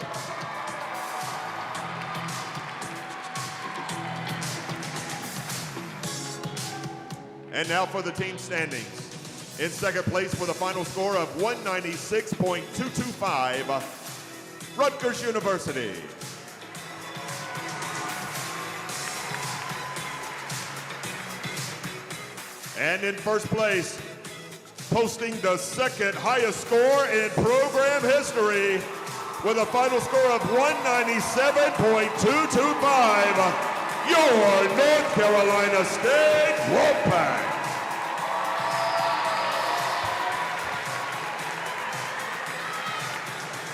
And now for the team standings. In second place with a final score of 196.225, Rutgers University. And in first place, posting the second highest score in program history with a final score of 197.225, your North Carolina State Wolfpack.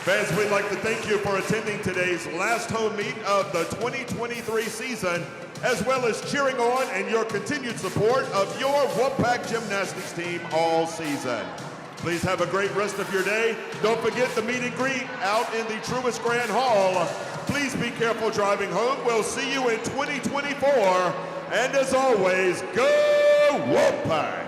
Fans, we'd like to thank you for attending today's last home meet of the 2023 season, as well as cheering on and your continued support of your Wolfpack gymnastics team all season. Please have a great rest of your day. Don't forget the meet and greet out in the Truist Grand Hall. Please be careful driving home. We'll see you in 2024. And as always, go Wolfpack!